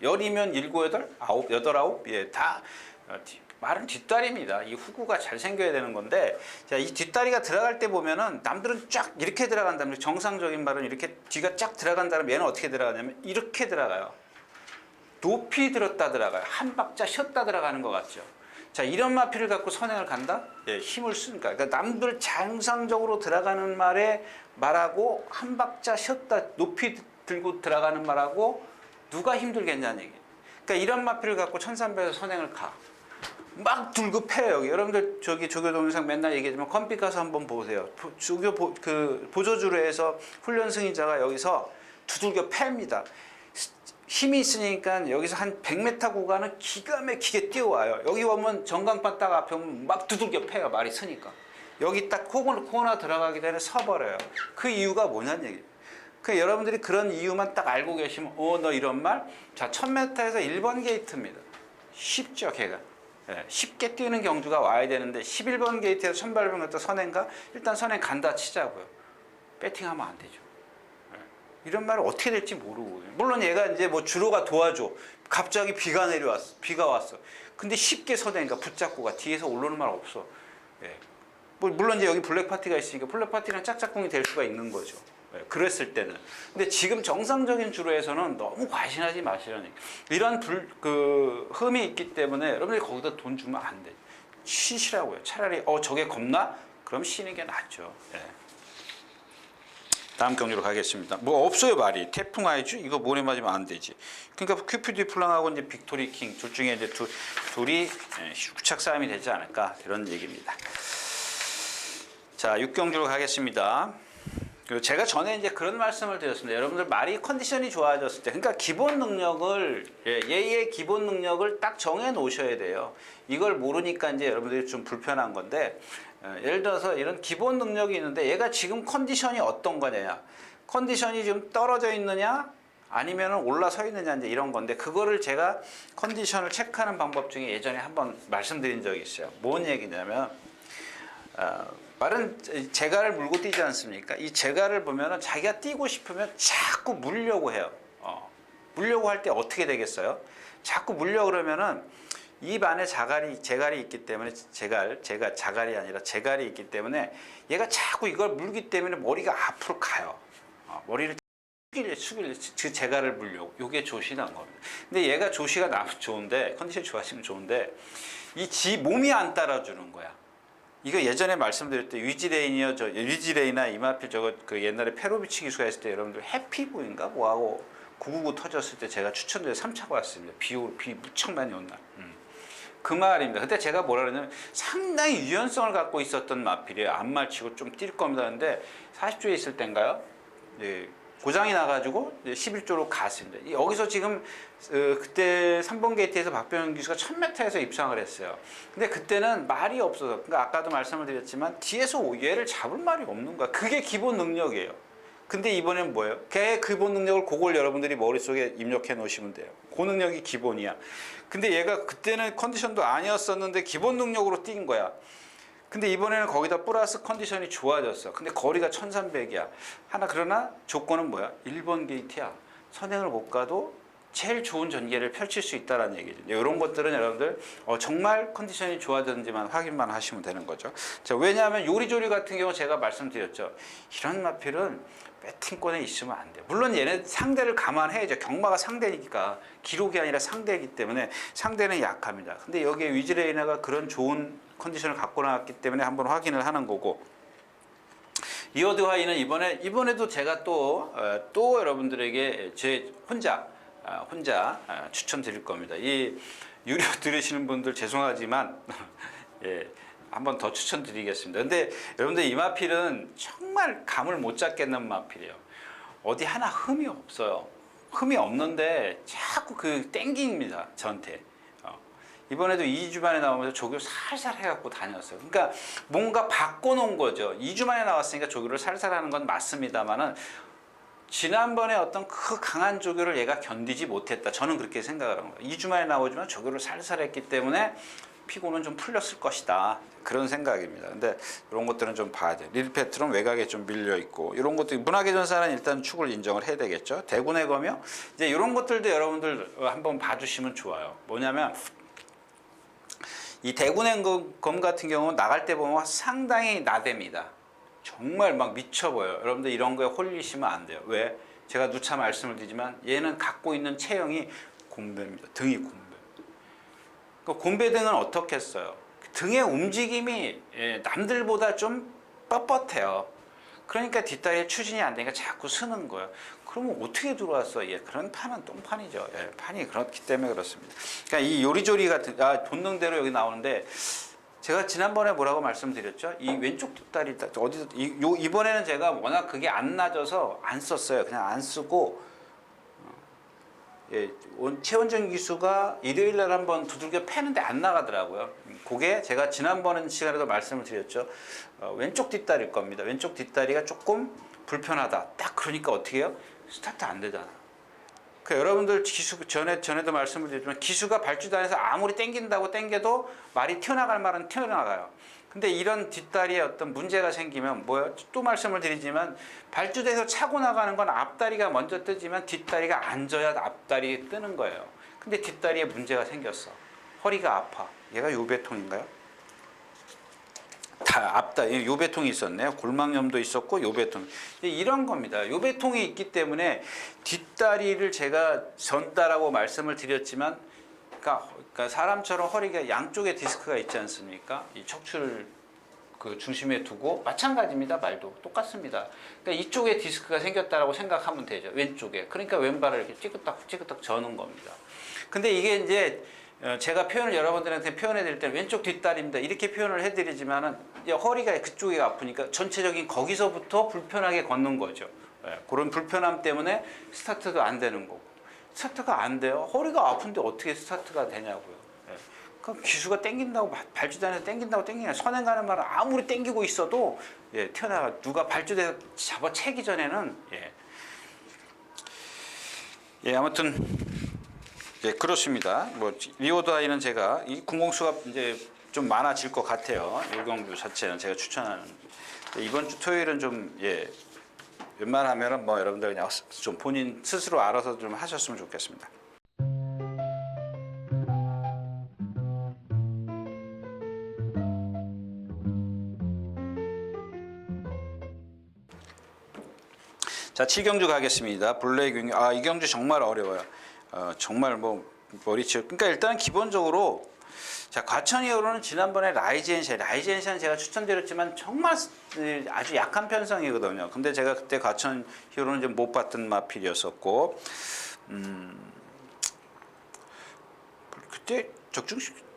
열이면 7, 8, 9, 8, 9 예, 다 말은 뒷다리입니다. 이 후구가 잘 생겨야 되는 건데, 자, 이 뒷다리가 들어갈 때 보면은 남들은 쫙 이렇게 들어간다면 정상적인 말은 이렇게 뒤가 쫙 들어간다면 얘는 어떻게 들어가냐면 이렇게 들어가요. 높이 들었다 들어가요. 한 박자 쉬었다 들어가는 것 같죠. 자, 이런 마피를 갖고 선행을 간다? 예, 힘을 쓰니까. 그러니까 남들 정상적으로 들어가는 말하고 한 박자 쉬었다 높이 들고 들어가는 말하고 누가 힘들겠냐는 얘기예요. 그러니까 이런 마피를 갖고 1300에서 선행을 가. 막 들고 패요. 여기 여러분들 저기 조교 동영상 맨날 얘기하지만 컴피 가서 한번 보세요. 그 보조주로에서 훈련 승인자가 여기서 두들겨 팹니다. 힘이 있으니까 여기서 한 100m 구간은 기가 막히게 뛰어와요. 여기 오면 전광판 딱 앞에 오면 막 두들겨 패요. 말이 서니까. 여기 딱 코너 들어가기 전에 서버려요. 그 이유가 뭐냐는 얘기예요. 그 여러분들이 그런 이유만 딱 알고 계시면 너 이런 말? 자, 1000m에서 1번 게이트입니다. 쉽죠, 걔가. 예, 쉽게 뛰는 경주가 와야 되는데 11번 게이트에서 1800m 선행가? 일단 선행 간다 치자고요. 배팅하면 안 되죠. 예, 이런 말을 어떻게 될지 모르고. 물론 얘가 이제 뭐 주로가 도와줘. 갑자기 비가 내려왔어. 비가 왔어. 근데 쉽게 선행가 붙잡고 가. 뒤에서 올라오는 말 없어. 예. 물론 이제 여기 블랙 파티가 있으니까 블랙 파티는 짝짝꿍이 될 수가 있는 거죠. 그랬을 때는. 근데 지금 정상적인 주로에서는 너무 과신하지 마시라는 얘기. 이런 흠이 있기 때문에 여러분들이 거기다 돈 주면 안 돼. 쉬시라고요. 차라리 저게 겁나? 그럼 쉬는 게 낫죠. 예. 다음 경주로 가겠습니다. 뭐 없어요 말이. 태풍 아이주 이거 모래 맞으면 안 되지. 그러니까 큐피드 플랑하고 이제 빅토리 킹 둘 중에 이제 둘이 후착 싸움이 되지 않을까 이런 얘기입니다. 자 6경주로 가겠습니다. 제가 전에 이제 그런 말씀을 드렸습니다. 여러분들 말이 컨디션이 좋아졌을 때, 그러니까 기본 능력을 얘의 기본 능력을 딱 정해 놓으셔야 돼요. 이걸 모르니까 이제 여러분들이 좀 불편한 건데, 예를 들어서 이런 기본 능력이 있는데 얘가 지금 컨디션이 어떤 거냐, 컨디션이 좀 떨어져 있느냐, 아니면 올라서 있느냐 이제 이런 건데 그거를 제가 컨디션을 체크하는 방법 중에 예전에 한번 말씀드린 적이 있어요. 뭔 얘기냐면. 말은 재갈을 물고 뛰지 않습니까? 이 재갈을 보면은 자기가 뛰고 싶으면 자꾸 물려고 해요. 물려고 할 때 어떻게 되겠어요? 자꾸 물려 그러면은 입 안에 재갈이 있기 때문에 자갈이 아니라 재갈이 있기 때문에 얘가 자꾸 이걸 물기 때문에 머리가 앞으로 가요. 머리를 숙일 그 재갈을 물려고. 이게 조시란 겁니다. 근데 얘가 조시가 좋은데 컨디션이 좋아지면 좋은데 이 몸이 안 따라주는 거야. 이거 예전에 말씀드릴 때 위지레이나 이마필 그 옛날에 페로비치 기수가 했을 때 여러분들 해피부인가 뭐하고 999 터졌을 때 제가 추천드려 3차가 왔습니다. 비 무척 많이 온 날. 그 말입니다. 그때 제가 뭐라 그러냐면 상당히 유연성을 갖고 있었던 마필이에요. 안말치고 좀 뛸 겁니다. 근데 40조에 있을 때인가요? 예, 고장이 나가지고 11조로 갔습니다. 여기서 지금 그때 3번 게이트에서 박병현 기수가 1000m에서 입상을 했어요. 근데 그때는 말이 없어서, 그러니까 아까도 말씀을 드렸지만 뒤에서 얘를 잡을 말이 없는 거야. 그게 기본 능력이에요. 근데 이번엔 뭐예요? 걔 기본 능력을 그걸 여러분들이 머릿속에 입력해 놓으시면 돼요. 그 능력이 기본이야. 근데 얘가 그때는 컨디션도 아니었었는데 기본 능력으로 뛴 거야. 근데 이번에는 거기다 플러스 컨디션이 좋아졌어. 근데 거리가 1300이야. 그러나 조건은 뭐야? 1번 게이트야. 선행을 못 가도 제일 좋은 전개를 펼칠 수 있다는 얘기죠. 이런 것들은 여러분들 정말 컨디션이 좋아졌는지만 확인만 하시면 되는 거죠. 자, 왜냐하면 요리조리 같은 경우 제가 말씀드렸죠. 이런 마필은 배팅권에 있으면 안 돼요. 물론 얘네 상대를 감안해야죠. 경마가 상대니까 기록이 아니라 상대이기 때문에 상대는 약합니다. 근데 여기에 위즈레이너가 그런 좋은 컨디션을 갖고 나왔기 때문에 한번 확인을 하는 거고, 이어드 하이는 이번에도 제가 또 여러분들에게 제 혼자 추천드릴 겁니다. 이 유료 들으시는 분들 죄송하지만 예, 한번 더 추천드리겠습니다. 근데 여러분들 이 마필은 정말 감을 못 잡겠는 마필이에요. 어디 하나 흠이 없어요. 흠이 없는데 자꾸 땡깁니다. 저한테. 이번에도 2주 만에 나오면서 조교 살살 해갖고 다녔어요. 그러니까 뭔가 바꿔놓은 거죠. 2주 만에 나왔으니까 조교를 살살 하는 건 맞습니다만은 지난번에 어떤 그 강한 조교를 얘가 견디지 못했다. 저는 그렇게 생각을 한 거예요. 2주 만에 나오지만 조교를 살살 했기 때문에 피고는 좀 풀렸을 것이다. 그런 생각입니다. 근데 이런 것들은 좀 봐야 돼요. 릴패트론 외곽에 좀 밀려 있고, 이런 것도 문학의 전사는 일단 축을 인정을 해야 되겠죠. 대군의 검이요. 이제 이런 것들도 여러분들 한번 봐주시면 좋아요. 뭐냐면 이 대군의 검 같은 경우는 나갈 때 보면 상당히 나댑니다. 정말 막 미쳐 보여요. 여러분들 이런 거에 홀리시면 안 돼요. 왜? 제가 누차 말씀을 드리지만 얘는 갖고 있는 체형이 곰배입니다. 등이 곰배. 그 곰배 등은 어떻게 써요? 등의 움직임이 남들보다 좀 뻣뻣해요. 그러니까 뒷다리에 추진이 안 되니까 자꾸 쓰는 거예요. 그러면 어떻게 들어왔어? 그런 판은 똥판이죠. 판이 그렇기 때문에 그렇습니다. 그러니까 이 요리조리 같은 본능대로 여기 나오는데, 제가 지난번에 뭐라고 말씀드렸죠? 이 왼쪽 뒷다리 어디서 이번에는 제가 워낙 그게 안 낮아서 안 썼어요. 그냥 안 쓰고 최원정 기수가 일요일 날 한번 두들겨 패는데 안 나가더라고요. 그게 제가 지난번 시간에도 말씀을 드렸죠. 왼쪽 뒷다리일 겁니다. 왼쪽 뒷다리가 조금 불편하다. 딱 그러니까 어떻게 해요? 스타트 안 되잖아. 그러니까 여러분들 기수 전에도 말씀을 드렸지만 기수가 발주단에서 아무리 땡겨도 말이 튀어나갈 말은 튀어나가요. 근데 이런 뒷다리에 어떤 문제가 생기면 뭐예요? 또 말씀을 드리지만 발주대에서 차고 나가는 건 앞다리가 먼저 뜨지만 뒷다리가 앉아야 앞다리에 뜨는 거예요. 근데 뒷다리에 문제가 생겼어. 허리가 아파. 얘가 요배통인가요? 다 앞다 요배통이 있었네요. 골막염도 있었고 요배통 이런 겁니다. 요배통이 있기 때문에 뒷다리를 제가 전다라고 말씀을 드렸지만, 그러니까 사람처럼 허리가 양쪽에 디스크가 있지 않습니까? 이 척추를 그 중심에 두고 마찬가지입니다. 말도 똑같습니다. 그러니까 이쪽에 디스크가 생겼다라고 생각하면 되죠. 왼쪽에. 그러니까 왼발을 이렇게 찌그딱 찌그딱 저는 겁니다. 근데 이게 이제 제가 표현을 여러분들한테 표현해 드릴 때는 왼쪽 뒷다리입니다. 이렇게 표현을 해 드리지만은 허리가 그쪽이 아프니까 전체적인 거기서부터 불편하게 걷는 거죠. 그런 불편함 때문에 스타트도 안 되는 거고. 스타트가 안 돼요. 허리가 아픈데 어떻게 스타트가 되냐고요. 그럼 기수가 땡긴다고 발주단에서 땡긴다고 선행 가는 말은 아무리 땡기고 있어도 튀어나가. 누가 발주대에서 잡아채기 전에는 아무튼 그렇습니다. 뭐 리오다이는 제가 이 군공수가 이제 좀 많아질 것 같아요. 요경주 자체는 제가 추천하는. 이번 주 토요일은 좀 웬만하면은 뭐 여러분들 그냥 좀 본인 스스로 알아서 좀 하셨으면 좋겠습니다. 자, 7경주 가겠습니다. 블랙윙. 이 경주 정말 어려워요. 정말 뭐 머리치고. 그러니까 일단 기본적으로 자, 과천 히어로는 지난번에 라이젠샤인 제가 추천드렸지만 정말 아주 약한 편성이거든요. 근데 제가 그때 과천 히어로는 좀 못 봤던 마필이었었고, 그때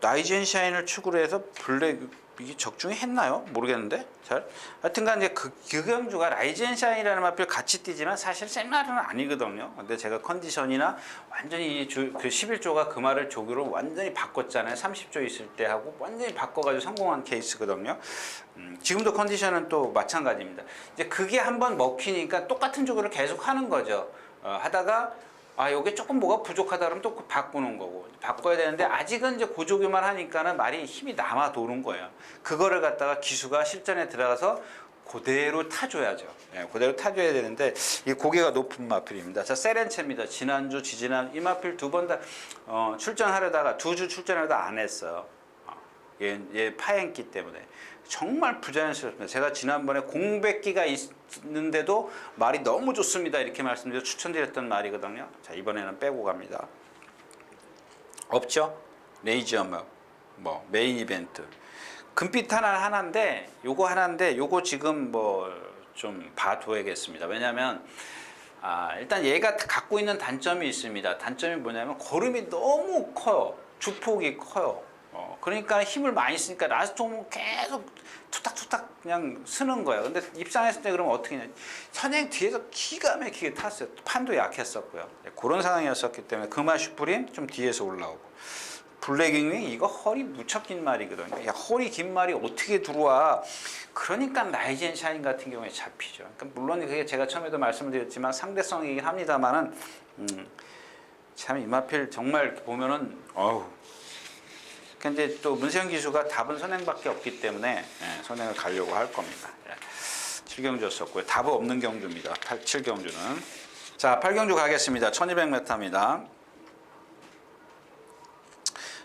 라이젠샤인을 축으로 해서 이게 적중이 했나요? 모르겠는데 잘. 하여튼간 이제 그 경주가 라이젠샤인이라는 마필 같이 뛰지만 사실 센 말은 아니거든요. 근데 제가 컨디션이나 완전히 그 11조가 그 말을 조교로 완전히 바꿨잖아요. 30조 있을 때 하고 완전히 바꿔가지고 성공한 케이스거든요. 지금도 컨디션은 또 마찬가지입니다. 이제 그게 한번 먹히니까 똑같은 조교를 계속 하는 거죠. 하다가 요게 조금 뭐가 부족하다 그러면 또 바꾸는 거고, 바꿔야 되는데 아직은 이제 고조교만 하니까는 말이 힘이 남아 도는 거예요. 그거를 갖다가 기수가 실전에 들어가서 그대로 타줘야죠. 그대로 타줘야 되는데 이 고개가 높은 마필입니다. 자, 세렌체입니다. 지난주, 지지난 이 마필 두 번 다 출전하려다가 2주 출전하려다 안 했어요. 얘 파행기 때문에 정말 부자연스럽습니다. 제가 지난번에 공백기가 있는데도 말이 너무 좋습니다 이렇게 말씀드려 추천드렸던 말이거든요. 자, 이번에는 빼고 갑니다. 없죠? 레이지엄 뭐 메인 이벤트 금빛 하나인데 요거 지금 뭐 좀 봐둬야겠습니다. 왜냐하면 일단 얘가 갖고 있는 단점이 있습니다. 단점이 뭐냐면 걸음이 너무 커요. 주폭이 커요. 그러니까 힘을 많이 쓰니까 라스트 홈은 계속 투탁투탁 그냥 쓰는 거예요. 근데 입상했을 때 그러면 어떻게 했냐. 선행 뒤에서 기가 막히게 탔어요. 판도 약했었고요. 그런 상황이었었기 때문에 금화 슈프림 좀 뒤에서 올라오고. 블랙윙 이거 허리 무척 긴 말이거든요. 야, 허리 긴 말이 어떻게 들어와. 그러니까 라이젠샤인 같은 경우에 잡히죠. 그러니까 물론 그게 제가 처음에도 말씀드렸지만 상대성이긴 합니다만은 참 이마필 정말 보면은 근데 또 문세영 기수가 답은 선행밖에 없기 때문에 선행을 가려고 할 겁니다. 7경주였었고요. 답은 없는 경주입니다. 7경주는. 자, 8경주 가겠습니다. 1200m입니다.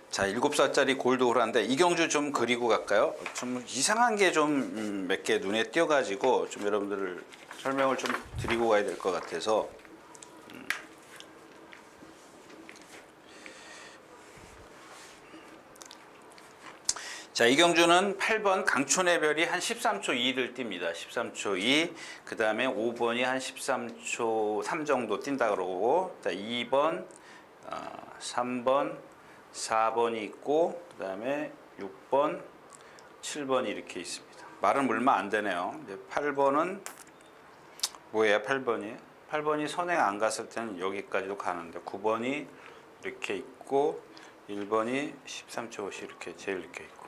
자, 7살짜리 골드호라인데 이 경주 좀 그리고 갈까요? 좀 이상한 게 좀 몇 개 눈에 띄어가지고 좀 여러분들을 설명을 좀 드리고 가야 될 것 같아서. 자, 이 경주는 8번 강촌의 별이 한 13초 2를 띱니다. 13초 2. 그 다음에 5번이 한 13초 3 정도 뛴다 그러고, 자, 2번, 3번, 4번이 있고, 그 다음에 6번, 7번이 이렇게 있습니다. 말은 얼마 안 되네요. 이제 8번은 뭐예요? 8번이 선행 안 갔을 때는 여기까지도 가는데 9번이 이렇게 있고 1번이 13초 5시 이렇게 제일 이렇게 있고.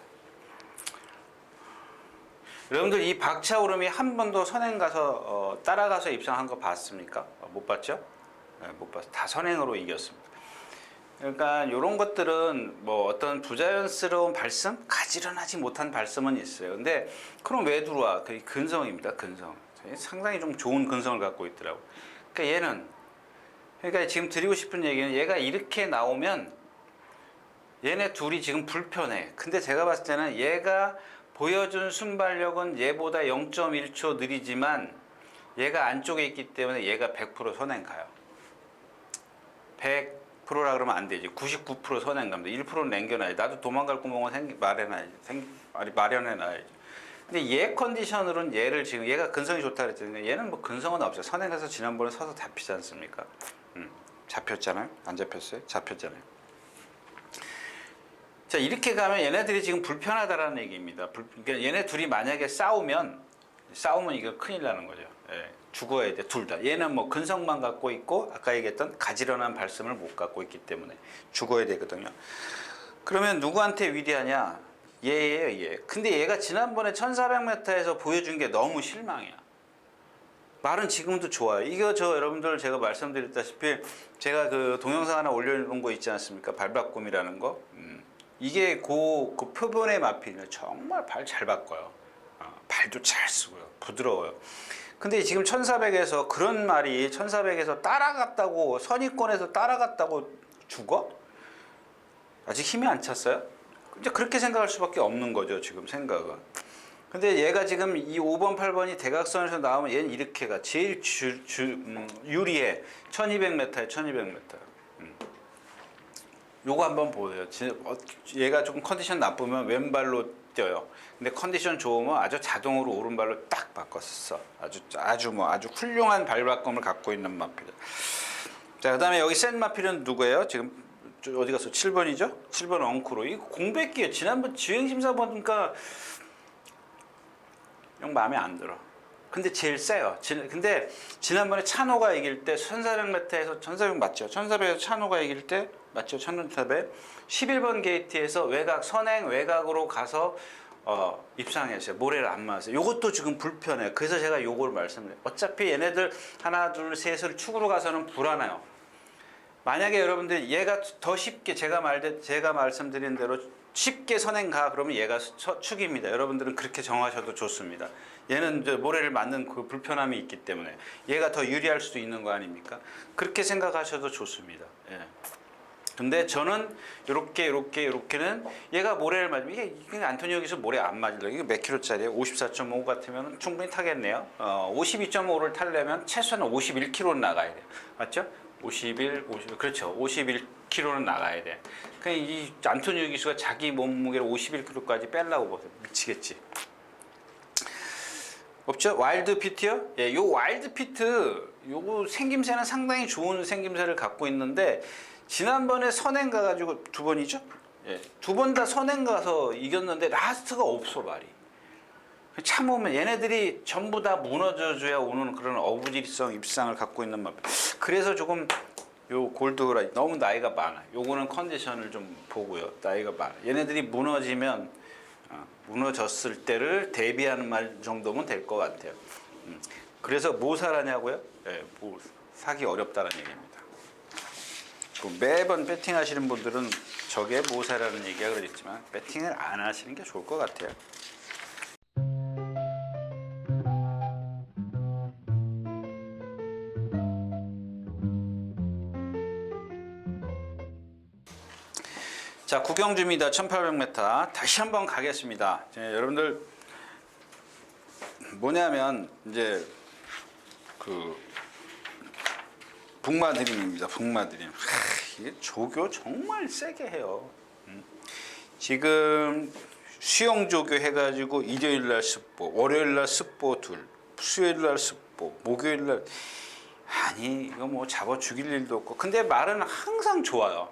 여러분들 이 박차오름이 한 번도 선행 가서 따라가서 입상한 거 봤습니까? 못 봤죠? 못 봤어요. 다 선행으로 이겼습니다. 그러니까 이런 것들은 뭐 어떤 부자연스러운 발성, 가지런하지 못한 발성은 있어요. 근데 그럼 왜 들어와? 그 근성입니다. 근성. 상당히 좀 좋은 근성을 갖고 있더라고. 그러니까 얘는 그러니까 지금 드리고 싶은 얘기는 얘가 이렇게 나오면 얘네 둘이 지금 불편해. 근데 제가 봤을 때는 얘가 보여준 순발력은 얘보다 0.1초 느리지만 얘가 안쪽에 있기 때문에 얘가 100% 선행 가요. 100%라 그러면 안 되지. 99% 선행 갑니다. 1%는 남겨놔야지. 나도 도망갈 구멍은 마련해놔야지. 근데 얘 컨디션으로는 얘를 지금 얘가 근성이 좋다 그랬잖아요. 얘는 뭐 근성은 없어요. 선행해서 지난번에 서서 잡히지 않습니까? 잡혔잖아요. 안 잡혔어요? 잡혔잖아요. 자, 이렇게 가면 얘네들이 지금 불편하다라는 얘기입니다. 그러니까 얘네 둘이 만약에 싸우면 이거 큰일 나는 거죠. 예, 죽어야 돼, 둘 다. 얘는 뭐 근성만 갖고 있고 아까 얘기했던 가지런한 발성을 못 갖고 있기 때문에 죽어야 되거든요. 그러면 누구한테 위대하냐? 얘예요, 얘. 근데 얘가 지난번에 1400m에서 보여준 게 너무 실망이야. 말은 지금도 좋아요. 이거 여러분들 제가 말씀드렸다시피 제가 그 동영상 하나 올려놓은 거 있지 않습니까? 발바꿈이라는 거. 이게 그 표본의 마필이에요. 정말 발 잘 바꿔요. 발도 잘 쓰고요. 부드러워요. 근데 지금 1400에서 그런 말이 1400에서 따라갔다고 선입권에서 따라갔다고 죽어? 아직 힘이 안 찼어요? 이제 그렇게 생각할 수밖에 없는 거죠. 지금 생각은. 근데 얘가 지금 이 5번, 8번이 대각선에서 나오면 얘는 이렇게 가. 제일 유리해. 1200m에 1200m. 요거 한번 보세요. 얘가 조금 컨디션 나쁘면 왼발로 뛰어요. 근데 컨디션 좋으면 아주 자동으로 오른발로 딱 바꿨어. 아주 훌륭한 발바꿈을 갖고 있는 마필. 자, 그다음에 여기 센 마필은 누구예요? 지금 어디 갔어? 7번이죠? 7번 엉크로. 이거 공백기예요. 지난번 주행심사 보니까 영 마음에 안 들어. 근데 제일 세요. 근데 지난번에 찬호가 이길 때 1400m에서 1400 맞죠? 1400에서 찬호가 이길 때 맞죠? 1400 11번 게이트에서 선행 외곽으로 가서 입상했어요. 모래를 안 맞았어요. 요것도 지금 불편해요. 그래서 제가 요걸 말씀드려요. 어차피 얘네들 하나 둘 셋을 축으로 가서는 불안해요. 만약에 여러분들 얘가 더 쉽게 제가 말씀드린 대로 쉽게 선행 가 그러면 얘가 축입니다. 여러분들은 그렇게 정하셔도 좋습니다. 얘는 이제 모래를 맞는 그 불편함이 있기 때문에 얘가 더 유리할 수도 있는 거 아닙니까? 그렇게 생각하셔도 좋습니다. 예. 근데 저는 요렇게는 얘가 모래를 맞으면 이게 안토니 여기서 모래 안 맞으려고 이게 몇 킬로짜리예요? 54.5 같으면 충분히 타겠네요. 52.5를 타려면 최소한 51km는 나가야 돼요. 맞죠? 50 그렇죠. 51km는 나가야 돼. 그러니까 이 안토니 여기수가 자기 몸무게를 51kg까지 빼려고 보세요. 미치겠지. 없죠? 와일드 피트요? 예, 요 와일드 피트 요거 생김새는 상당히 좋은 생김새를 갖고 있는데 지난번에 선행 가가지고 두 번이죠? 예, 두 번 다 선행 가서 이겼는데 라스트가 없어 말이. 참으면 얘네들이 전부 다 무너져줘야 오는 그런 어부지리성 입상을 갖고 있는 말. 그래서 조금 요 골드그라 너무 나이가 많아. 요거는 컨디션을 좀 보고요. 나이가 많아. 얘네들이 무너졌을 때를 대비하는 말 정도면 될 것 같아요. 그래서 뭐 사라냐고요? 예, 뭐 사기 어렵다는 얘기입니다. 매번 배팅 하시는 분들은 저게 뭐 사라는 얘기가 그러겠지만 배팅을 안 하시는 게 좋을 것 같아요. 자, 구경주입니다. 1800m 다시 한번 가겠습니다. 여러분들 뭐냐면 이제 그 북마드림입니다. 북마드림. 이게 조교 정말 세게 해요. 지금 수영 조교 해가지고 일요일날 습보, 월요일날 습보 둘, 수요일날 습보, 목요일날 아니 이거 뭐 잡아 죽일 일도 없고. 근데 말은 항상 좋아요.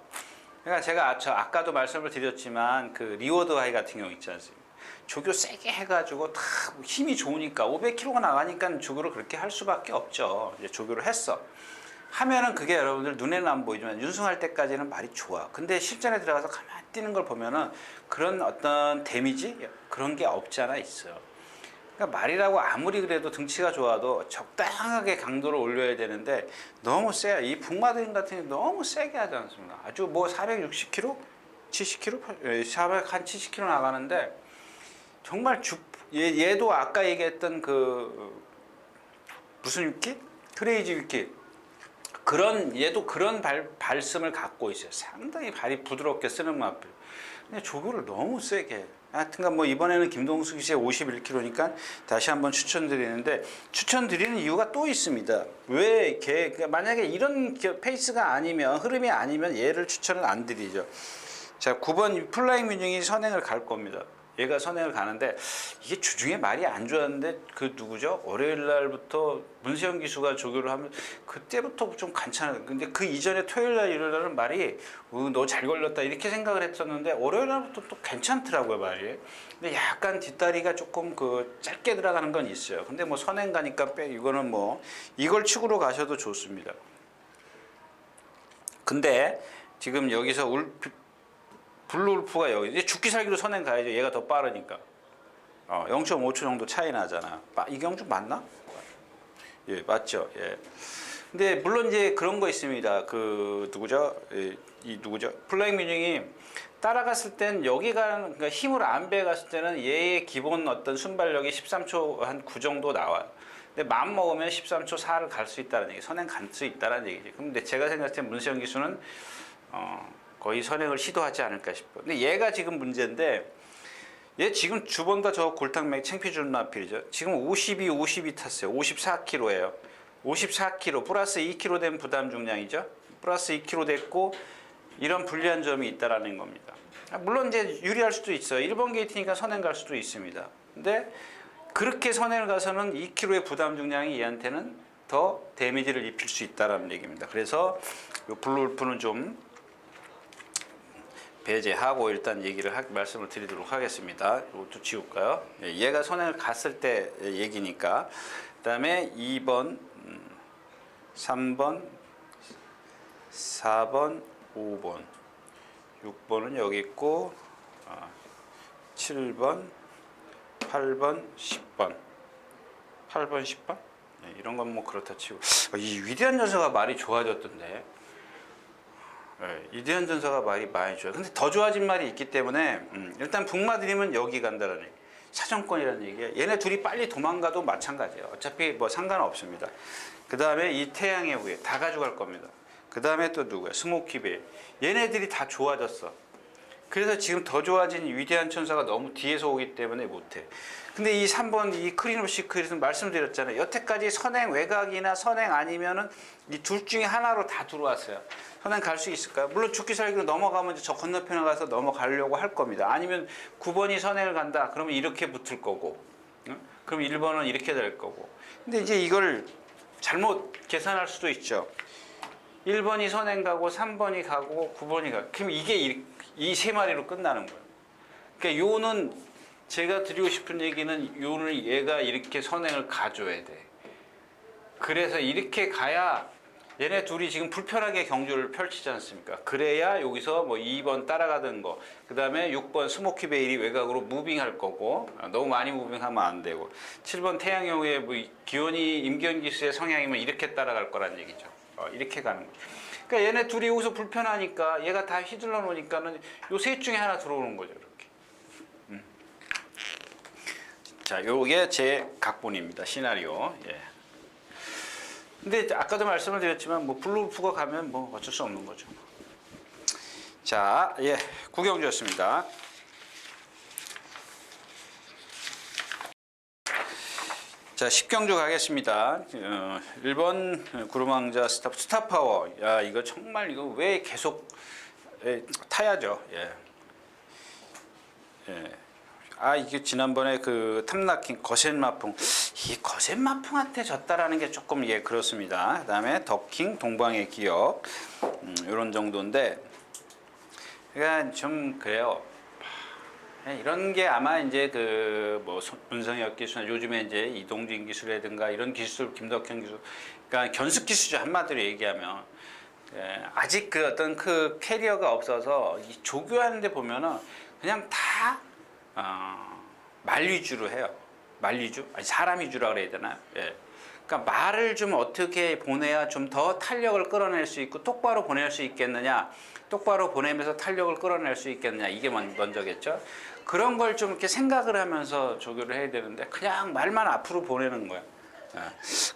그러니까 제가 아까도 말씀을 드렸지만 그 리워드 하이 같은 경우 있지 않습니까? 조교 세게 해가지고 다 힘이 좋으니까 500kg가 나가니까 조교를 그렇게 할 수밖에 없죠. 이제 조교를 했어. 하면은 그게 여러분들 눈에는 안 보이지만 윤승할 때까지는 말이 좋아. 근데 실전에 들어가서 가만히 뛰는 걸 보면은 그런 어떤 데미지 그런 게 없지 않아 있어요. 그러니까 말이라고 아무리 그래도 등치가 좋아도 적당하게 강도를 올려야 되는데 너무 세요. 이 북마드림 같은 게 너무 세게 하지 않습니까? 아주 뭐 460kg, 70kg, 470kg 나가는데 정말 얘도 아까 얘기했던 그 무슨 위킷? 크레이지 위킷. 얘도 그런 발씀을 갖고 있어요. 상당히 발이 부드럽게 쓰는 마필. 근데 조교를 너무 세게 해. 하여튼간 뭐 이번에는 김동숙 씨의 51kg니까 다시 한번 추천드리는데, 추천드리는 이유가 또 있습니다. 왜 그러니까 만약에 이런 페이스가 아니면, 흐름이 아니면 얘를 추천을 안 드리죠. 자, 9번 플라잉 뮤직이 선행을 갈 겁니다. 얘가 선행을 가는데, 이게 주중에 말이 안 좋았는데 그 누구죠? 월요일 날부터 문세영 기수가 조교를 하면 그때부터 좀 괜찮아요. 근데 그 이전에 토요일 날, 일요일 날은 말이 너 잘 걸렸다 이렇게 생각을 했었는데, 월요일 날부터 또 괜찮더라고요, 말이. 근데 약간 뒷다리가 조금 그 짧게 들어가는 건 있어요. 근데 뭐 선행 가니까 이거는 뭐 이걸 축으로 가셔도 좋습니다. 근데 지금 여기서 블루울프가 여기 이제 죽기 살기로 선행 가야죠. 얘가 더 빠르니까. 0.5초 정도 차이 나잖아. 이경주 맞나? 예, 맞죠. 예. 근데 물론 이제 그런 거 있습니다. 그 누구죠? 이 누구죠? 플라잉 뮤직이 따라갔을 땐 여기가 그러니까 힘을 안 빼갔을 때는 얘의 기본 어떤 순발력이 13초 한 9 정도 나와요. 근데 마음 먹으면 13초 4를 갈 수 있다는 얘기, 선행 갈 수 있다는 얘기죠. 근데 제가 생각할 때 문세영 기수는 거의 선행을 시도하지 않을까 싶어요. 근데 얘가 지금 문제인데, 얘 지금 주번다 저 골탕맥 창피준 마필이죠. 지금 52 탔어요. 54kg예요. 54kg 플러스 2kg 된 부담 중량이죠. 플러스 2kg 됐고, 이런 불리한 점이 있다라는 겁니다. 물론 이제 유리할 수도 있어요. 1번 게이트니까 선행 갈 수도 있습니다. 근데 그렇게 선행을 가서는 2kg의 부담 중량이 얘한테는 더 데미지를 입힐 수 있다라는 얘기입니다. 그래서 이 블루울프는 좀 배제하고 일단 말씀을 드리도록 하겠습니다. 이것도 지울까요? 얘가 선행을 갔을 때 얘기니까. 그 다음에 2번, 3번, 4번, 5번, 6번은 여기 있고, 7번, 8번, 10번. 8번, 10번? 이런 건 뭐 그렇다 치고. 이 위대한 전서가 말이 좋아졌던데. 위대한 전서가 말이 많이 좋아요. 근데 더 좋아진 말이 있기 때문에 일단 북마드림은 여기 간다라는 얘기. 사정권이라는 얘기예요. 얘네 둘이 빨리 도망가도 마찬가지예요. 어차피 뭐 상관없습니다. 그 다음에 이 태양의 후예 다 가져갈 겁니다. 그 다음에 또 누구야? 스모키베이. 얘네들이 다 좋아졌어. 그래서 지금 더 좋아진 위대한 천사가 너무 뒤에서 오기 때문에 못해. 근데 이 3번 이 크리노시크에서 말씀드렸잖아요. 여태까지 선행 외곽이나 선행 아니면은 이 둘 중에 하나로 다 들어왔어요. 선행 갈 수 있을까요? 물론 죽기 살기로 넘어가면 저 건너편에 가서 넘어가려고 할 겁니다. 아니면 9번이 선행을 간다. 그러면 이렇게 붙을 거고. 그럼 1번은 이렇게 될 거고. 근데 이제 이걸 잘못 계산할 수도 있죠. 1번이 선행 가고 3번이 가고 9번이 가고. 그럼 이게 이 세 마리로 끝나는 거예요. 그러니까 요는 제가 드리고 싶은 얘기는 요는 얘가 이렇게 선행을 가줘야 돼. 그래서 이렇게 가야 얘네 둘이 지금 불편하게 경주를 펼치지 않습니까? 그래야 여기서 뭐 2번 따라가던 거, 그 다음에 6번 스모키 베일이 외곽으로 무빙할 거고, 너무 많이 무빙하면 안 되고, 7번 태양여우의 뭐 기온이 임기현 기수의 성향이면 이렇게 따라갈 거란 얘기죠. 이렇게 가는 거죠. 그러니까 얘네 둘이 여기서 불편하니까 얘가 다 휘둘러 놓으니까는 요 셋 중에 하나 들어오는 거죠, 이렇게. 자, 요게 제 각본입니다. 시나리오. 예. 근데 아까도 말씀을 드렸지만 뭐 블루울프가 가면 뭐 어쩔 수 없는 거죠. 자, 예, 구경주였습니다. 자, 10경주 가겠습니다. 1번 구름왕자 스타파워. 야, 이거 정말 이거 왜 계속 타야죠. 예. 예. 이게 지난번에 그 탐나킨 거센마풍, 이 거센마풍한테 졌다라는 게 조금 그렇습니다. 그다음에 더킹 동방의 기억, 이런 정도인데, 그러니까 좀 그래요. 이런 게 아마 이제 그 뭐 문성혁 기수나 요즘에 이제 이동진 기수라든가 이런 기술, 김덕현 기수, 그러니까 견습 기수죠, 한마디로 얘기하면. 아직 그 어떤 그 캐리어가 없어서 이 조교하는데 보면은 그냥 다 말 위주로 해요. 말 위주? 아니, 사람 위주라 그래야 되나요? 예. 그러니까 말을 좀 어떻게 보내야 좀 더 탄력을 끌어낼 수 있고 똑바로 보낼 수 있겠느냐, 똑바로 보내면서 탄력을 끌어낼 수 있겠느냐, 이게 먼저겠죠. 그런 걸 좀 이렇게 생각을 하면서 조교를 해야 되는데 그냥 말만 앞으로 보내는 거야.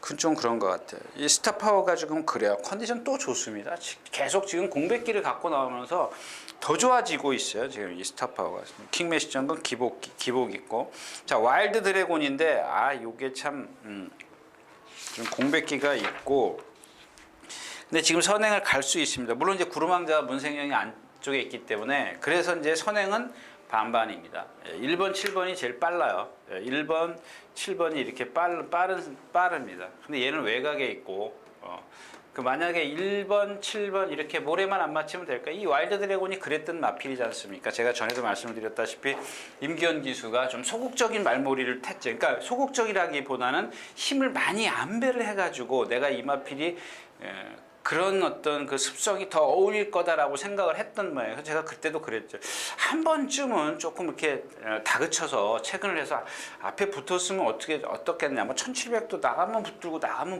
그건 좀 그런 것 같아요. 이 스타파워가 지금 그래요. 컨디션 또 좋습니다. 계속 지금 공백기를 갖고 나오면서 더 좋아지고 있어요. 지금 이 스타파워가. 킹메시 정도 기복 있고. 자, 와일드 드래곤인데 요게 참 좀 공백기가 있고. 근데 지금 선행을 갈 수 있습니다. 물론 이제 구름왕자가 문생명이 안쪽에 있기 때문에 그래서 이제 선행은 반반입니다. 1번, 7번이 제일 빨라요. 1번, 7번이 이렇게 빠릅니다. 근데 얘는 외곽에 있고, 그 만약에 1번, 7번 이렇게 모래만 안 맞추면 될까? 이 와일드 드래곤이 그랬던 마필이지 않습니까? 제가 전에도 말씀을 드렸다시피 임기현 기수가 좀 소극적인 말머리를 탔죠. 그러니까 소극적이라기보다는 힘을 많이 안배를 해가지고 내가 이 마필이 그런 어떤 그 습성이 더 어울릴 거다라고 생각을 했던 거예요. 그래서 제가 그때도 그랬죠. 한 번쯤은 조금 이렇게 다그쳐서 체근을 해서 앞에 붙었으면 어떻겠냐. 뭐 1700도 나가면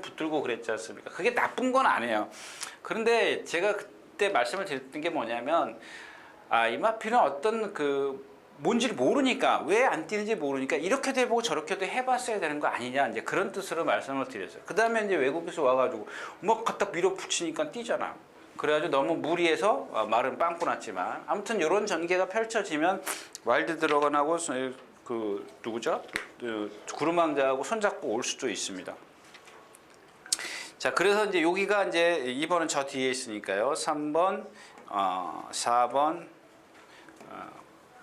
붙들고 그랬지 않습니까? 그게 나쁜 건 아니에요. 그런데 제가 그때 말씀을 드렸던 게 뭐냐면, 이 마필은 어떤 뭔지를 모르니까, 왜 안 뛰는지 모르니까 이렇게도 해보고 저렇게도 해봤어야 되는 거 아니냐, 이제 그런 뜻으로 말씀을 드렸어요. 그 다음에 이제 외국에서 와가지고 뭐 갖다 밀어붙이니까 뛰잖아. 그래가지고 너무 무리해서 말은 빵꾸 났지만, 아무튼 이런 전개가 펼쳐지면 와일드 드래곤하고 누구죠? 구름왕자하고 손잡고 올 수도 있습니다. 자, 그래서 이제 여기가 이제 2번은 저 뒤에 있으니까요. 3번, 4번,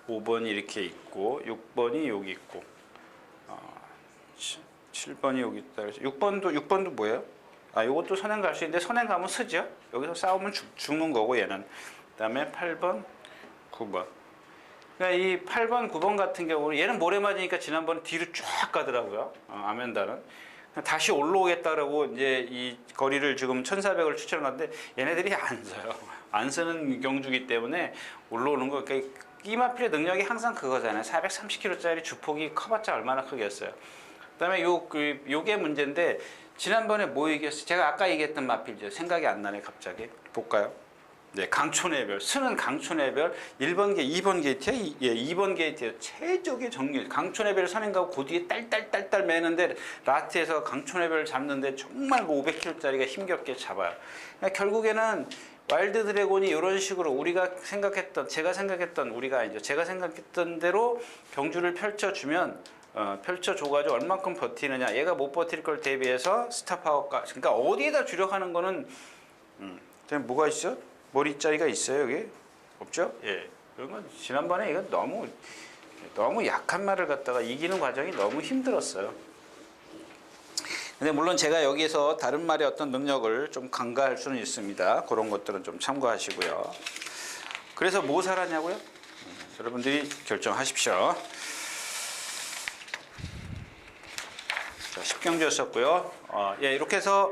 5번이 이렇게 있고 6번이 여기 있고 7번이 여기 있다. 그래서 6번도 뭐예요? 요것도 선행 갈 수 있는데 선행 가면 쓰죠. 여기서 싸우면 죽는 거고 얘는. 그다음에 8번, 9번. 그러니까 이 8번, 9번 같은 경우는 얘는 모래 맞으니까 지난번에 뒤로 쫙 가더라고요. 아멘다는. 다시 올라오겠다라고 이제 이 거리를 지금 1400을 추천하는데 얘네들이 안 써요. 안 쓰는 경주기 때문에 올라오는 거. 그러니까 이 마필의 능력이 항상 그거잖아요. 430km짜리 주폭이 커봤자 얼마나 크겠어요. 그다음에 요게 문제인데 지난번에 뭐 얘기했어요? 제가 아까 얘기했던 마필이죠. 생각이 안 나네 갑자기. 볼까요? 네, 강촌해별. 쓰는 강촌해별 1번 게이트, 2번 게이트야? 예, 2번 게이트예요. 최적의 정렬. 강촌해별 선행가고 그 뒤에 딸딸 매는데 라트에서 강촌해별을 잡는데 정말 500km짜리가 힘겹게 잡아요. 그러니까 결국에는 와일드 드래곤이 이런 식으로 제가 생각했던 대로 경주를 펼쳐주면 펼쳐줘가지고 얼만큼 버티느냐. 얘가 못 버틸 걸 대비해서 스타파워가. 그러니까 어디에다 주력하는 거는 뭐가 있어? 머리짜리가 있어요 여기? 없죠? 예. 그런 건 지난번에 이거 너무 약한 말을 갖다가 이기는 과정이 너무 힘들었어요. 근데 물론 제가 여기에서 다른 말의 어떤 능력을 좀 간과할 수는 있습니다. 그런 것들은 좀 참고하시고요. 그래서 뭐 사라냐고요? 여러분들이 결정하십시오. 자, 10경주였었고요. 예, 이렇게 해서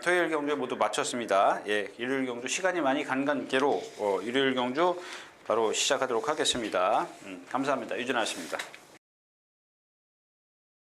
토요일 경주 모두 마쳤습니다. 예, 일요일 경주 시간이 많이 간 관계로 일요일 경주 바로 시작하도록 하겠습니다. 감사합니다. 유진아였습니다.